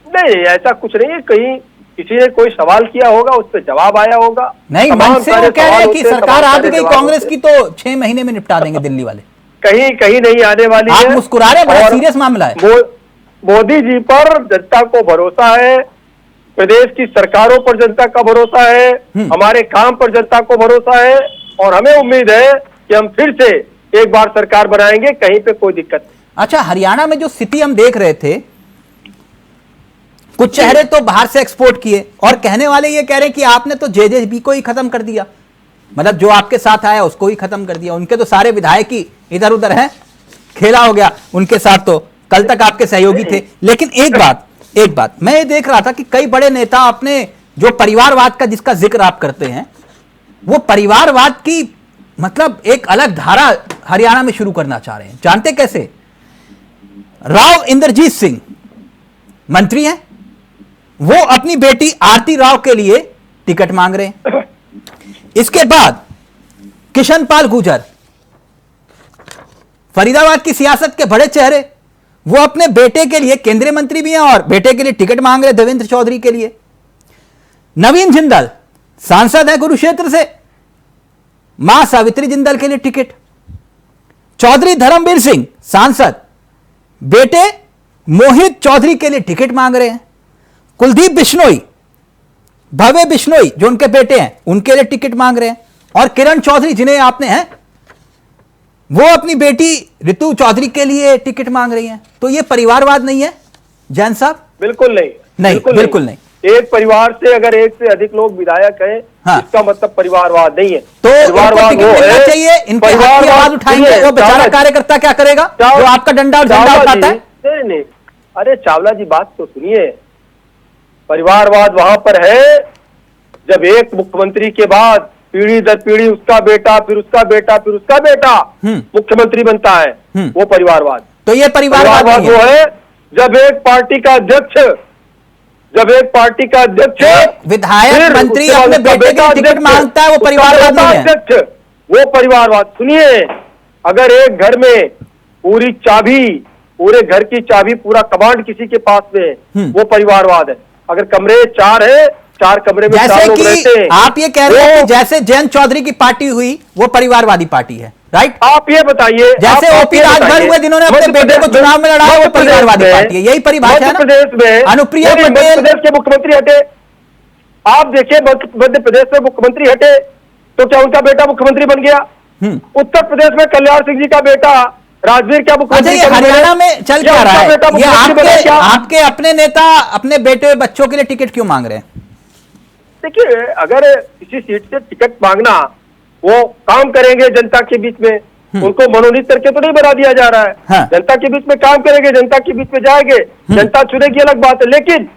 नहीं, ऐसा कुछ नहीं है। कहीं किसी ने कोई सवाल किया होगा, उस पर जवाब आया होगा। नहीं, मन से वो कह रहे हैं कि सरकार आ भी गई कांग्रेस की तो 6 महीने में निपटा देंगे दिल्ली वाले। कहीं नहीं आने वाली है। आप मुस्कुरा रहे हैं, बड़ा सीरियस मामला है। मोदी जी पर जनता को भरोसा है, प्रदेश की सरकारों पर जनता का भरोसा है, हमारे काम पर जनता को भरोसा है, और हमें उम्मीद है कि हम फिर से एक बार सरकार बनाएंगे, कहीं पे कोई दिक्कत नहीं। अच्छा, हरियाणा में जो स्थिति हम देख रहे थे, कुछ चेहरे तो बाहर से एक्सपोर्ट किए और कहने वाले ये कह रहे हैं कि आपने तो जेजेबी को ही खत्म कर दिया, मतलब जो आपके साथ आया उसको ही खत्म कर दिया। उनके तो सारे विधायक ही इधर उधर हैं, खेला हो गया उनके साथ, तो कल तक आपके सहयोगी थे। लेकिन एक बात मैं ये देख रहा था कि कई बड़े नेता अपने जो परिवारवाद का जिसका जिक्र आप करते हैं, वो परिवारवाद की मतलब एक अलग धारा हरियाणा में शुरू करना चाह रहे हैं। जानते कैसे? राव इंद्रजीत सिंह मंत्री हैं, वो अपनी बेटी आरती राव के लिए टिकट मांग रहे हैं। इसके बाद किशन पाल गुर्जर, फरीदाबाद की सियासत के बड़े चेहरे, वो अपने बेटे के लिए केंद्रीय मंत्री भी हैं और बेटे के लिए टिकट मांग रहे देवेंद्र चौधरी के लिए। नवीन जिंदल सांसद है कुरुक्षेत्र से, मां सावित्री जिंदल के लिए टिकट। चौधरी धर्मवीर सिंह सांसद, बेटे मोहित चौधरी के लिए टिकट मांग रहे हैं। कुलदीप बिश्नोई, भव्य बिश्नोई जो उनके बेटे हैं, उनके लिए टिकट मांग रहे हैं। और किरण चौधरी जिन्हें आपने हैं, वो अपनी बेटी ऋतु चौधरी के लिए टिकट मांग रही हैं। तो ये परिवारवाद नहीं है जैन साहब? बिल्कुल नहीं, बिल्कुल नहीं। एक परिवार से अगर एक से अधिक लोग विधायक हैं, हाँ, इसका मतलब परिवारवाद नहीं है। तो परिवारवाद वो है चाहिए, इनकी आवाज उठाएंगे, वो बेचारा कार्यकर्ता क्या करेगा जो आपका डंडा और झंडा उठाता है? नहीं, अरे चावला जी बात तो सुनिए। परिवारवाद वहां पर है जब एक मुख्यमंत्री के बाद पीढ़ी दर पीढ़ी उसका बेटा, फिर उसका बेटा, फिर उसका बेटा मुख्यमंत्री बनता है, वो परिवारवाद। तो ये परिवारवाद वो है जब एक पार्टी का अध्यक्ष विधायक मंत्री अपने बेटे के टिकट मांगता है, वो परिवारवाद नहीं है। अध्यक्ष, वो परिवारवाद। सुनिए, अगर एक घर में पूरी चाबी, पूरे घर की चाबी, पूरा कमांड किसी के पास में है, वो परिवारवाद है। अगर कमरे 4 है, 4 कमरे में 4 लोग रहते हैं। आप ये कह रहे हैं कि जैसे जयंत चौधरी की पार्टी हुई वो परिवारवादी पार्टी है, राइट? आप ये बताइए, जैसे ओपी राजभर हुए जिन्होंने अपने बेटे को चुनाव में लड़ा, वो परिवारवादी पार्टी है, यही परिभाषा है ना? प्रदेश में अनुप्रिया मध्य पटेल प्रदेश के मुख्यमंत्री हटे, आप देखिए मध्य प्रदेश में मुख्यमंत्री हटे तो क्या उनका बेटा मुख्यमंत्री बन गया? उत्तर प्रदेश में कल्याण सिंह जी का बेटा राजवीर क्या अच्छा, मुख्यमंत्री ये हरियाणा में चल क्या रहा है? ये आपके अपने नेता अपने बेटे बच्चों के लिए टिकट क्यों मांग रहे हैं? देखिए, अगर किसी सीट से टिकट मांगना, वो काम करेंगे जनता के बीच में, उनको मनोनीत करके तो नहीं बना दिया जा रहा है। हाँ। जनता के बीच में काम करेंगे, जनता के बीच में जाएंगे, जनता चुनेगी, अलग बात है। लेकिन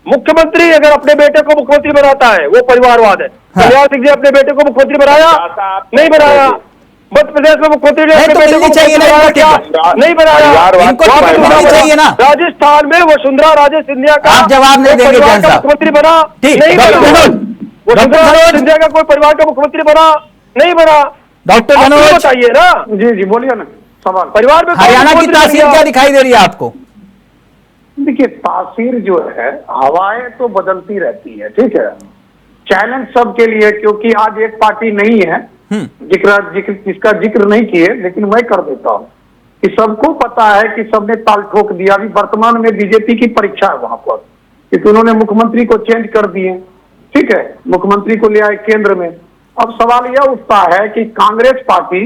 मुख्यमंत्री अगर अपने बेटे को मुख्यमंत्री बनाता है, वो परिवारवाद है। कल्याण सिंह जी अपने बेटे को मुख्यमंत्री बनाया? नहीं बनाया। मध्य प्रदेश में मुख्यमंत्री ने अपने बेटे को मुख्यमंत्री बनाया क्या? नहीं बनाया। इनको तो चाहिए ना। राजस्थान में वसुंधरा राजे सिंधिया का आप जवाब नहीं देंगे जैन साहब। मुख्यमंत्री बना? ठीक, नहीं बना। वसुंधरा राजे सिंधिया का कोई परिवार का मुख्यमंत्री बना? नहीं बना। डॉक्टर मनोज बताइए ना। जी बोलिए ना सवाल। परिवार में हरियाणा की तासीर क्या दिखाई दे रही है आपको? देखिए, तासीर जो है, हवाएं तो बदलती रहती है, ठीक है। चैलेंज सबके लिए, क्योंकि आज एक पार्टी नहीं है जिसका जिक्र नहीं किए, लेकिन मैं कर देता हूँ कि सबको पता है कि सबने ताल ठोक दिया। अभी वर्तमान में बीजेपी की परीक्षा है वहां पर, क्योंकि उन्होंने मुख्यमंत्री को चेंज कर दिए, ठीक है, मुख्यमंत्री को ले आए केंद्र में। अब सवाल यह उठता है कि कांग्रेस पार्टी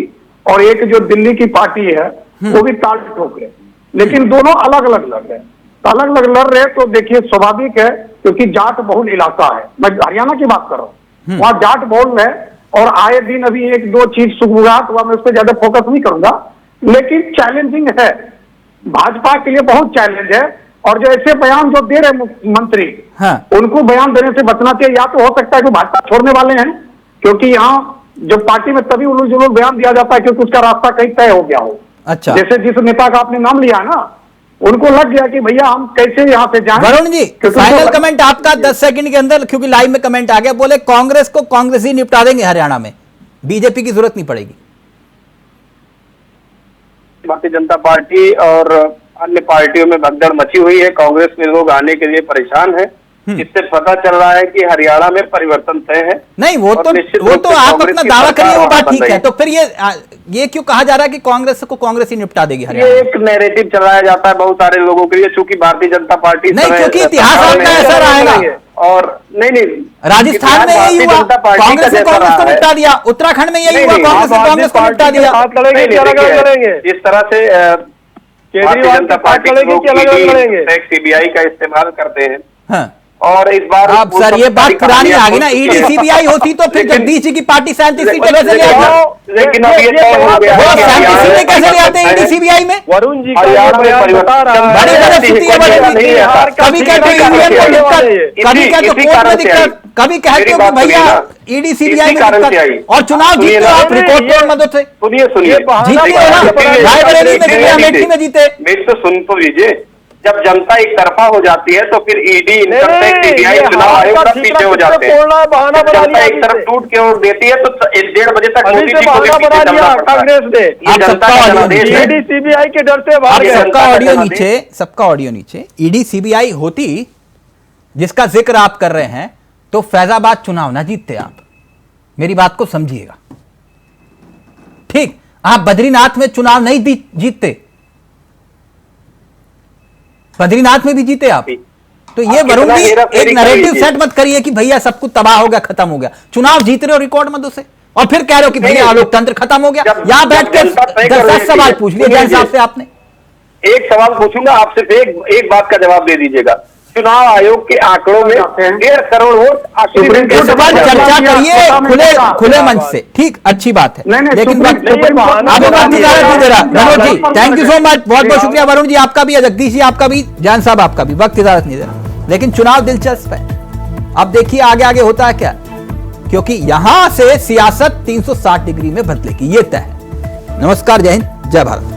और एक जो दिल्ली की पार्टी है वो भी ताल ठोक रहे, लेकिन दोनों अलग अलग लड़ रहे हैं। अलग अलग लड़ रहे तो देखिए स्वाभाविक है, क्योंकि जाट बहुल इलाका है। मैं हरियाणा की बात कर रहा हूँ, वहां जाट बहुल है और आए दिन अभी एक दो चीज सुगबुगाहट हुआ, मैं उस पर ज्यादा फोकस नहीं करूंगा, लेकिन चैलेंजिंग है, भाजपा के लिए बहुत चैलेंज है। और जो ऐसे बयान जो दे रहे मंत्री, उनको बयान देने से बचना चाहिए। या तो हो सकता है कि भाजपा छोड़ने वाले हैं, क्योंकि यहाँ जो पार्टी में तभी उलझ जुलूल बयान दिया जाता है क्योंकि उसका रास्ता कहीं तय हो गया हो। अच्छा, जैसे जिस नेता का आपने नाम लिया ना, उनको लग गया कि भैया हम कैसे यहाँ से जाएं। वरुण जी, फाइनल कमेंट आपका 10 सेकंड के अंदर, क्योंकि लाइव में कमेंट आ गया। बोले कांग्रेस को कांग्रेस ही निपटा देंगे हरियाणा में, बीजेपी की जरूरत नहीं पड़ेगी। भारतीय जनता पार्टी और अन्य पार्टियों में भगदड़ मची हुई है। कांग्रेस में लोग आने के लिए परेशान है। इससे पता चल रहा है कि हरियाणा में परिवर्तन तय है। नहीं, वो तो आप अपना दावा करिए, वो बात ठीक है। तो फिर ये क्यों कहा जा रहा है कि कांग्रेस को कांग्रेस ही निपटा देगी हरियाणा? ये एक नैरेटिव चलाया जाता है बहुत सारे लोगों के लिए, चूंकि भारतीय जनता पार्टी नहीं, क्योंकि इतिहास आपका ऐसा रहा है ना। और नहीं, राजस्थान में यही हुआ, कांग्रेस ने कांग्रेस को निपटा दिया। उत्तराखंड में यही हुआ, कांग्रेस ने कांग्रेस को निपटा दिया। जिस तरह से भारतीय जनता पार्टी सीबीआई का इस्तेमाल करते हैं, और इस बार अब सर ये बात पुरानी आ गई ना। ईडी सीबीआई होती तो फिर जगदीश जी की पार्टी 37 सीटें कैसे ले आती? लेकिन अब ये तय हो गया वो 37 सीटें कैसे ले आते हैं ईडी सीबीआई में? वरुण जी बड़ी परिस्थिति है, कभी कहते हैं ईवीएम को दिक्कत, कभी कहते हैं कोर्ट में दिक्कत, कभी कहते हो कि भैया ईडी सीबीआई में दिक्कत, और चुनाव जीते हो आप रिपोर्ट की मदद से। सुनिए जीते हो ना, रायबरेली में जीते, अमेठी में जीते। मेरी तो सुन तो लीजिए, जब जनता एक तरफा हो जाती है तो फिर ईडी, इनकम टैक्स, सीबीआई, चुनाव आयोग सब पीछे हो जाते हैं। जब जनता एक तरफ टूट के वोट देती है तो 1-1.5 बजे तक मोदी जी को भी पीछे चलना पड़ता है। कांग्रेस ने ये जनता का जनादेश है। ईडी सीबीआई के डर से भाग गए। सबका ऑडियो नीचे। ईडी सीबीआई होती, जिसका जिक्र आप कर रहे हैं, तो फैजाबाद चुनाव ना जीतते आप। मेरी बात को समझिएगा, ठीक? आप बद्रीनाथ में चुनाव नहीं जीतते, बद्रीनाथ में भी जीते आप। तो ये वरुण जी एक नैरेटिव सेट मत करिए कि भैया सब कुछ तबाह हो गया, खत्म हो गया। चुनाव जीत रहे हो रिकॉर्ड मत से, और फिर कह रहे हो कि भैया लोकतंत्र खत्म हो गया। यहां बैठ के 10 सवाल पूछ लिए जैन साहब से आपने। एक सवाल पूछूंगा, आप सिर्फ एक बात का जवाब दे दीजिएगा। चुनाव आयोग के आंकड़ों में 1.5 करोड़ वोट चर्चा करिए खुले मंच से, ठीक, अच्छी बात है। लेकिन वक्त इजाजत नहीं दे रहा। Manoj ji thank you so much, बहुत बहुत शुक्रिया। वरुण जी आपका भी, जगदीश जी आपका भी, जैन साहब आपका भी। वक्त इजाजत नहीं दे रहा, लेकिन चुनाव दिलचस्प है। अब देखिए आगे आगे होता है क्या, क्योंकि यहां से सियासत 360 डिग्री में बदलेगी, ये तय है। नमस्कार, जय हिंद, जय भारत।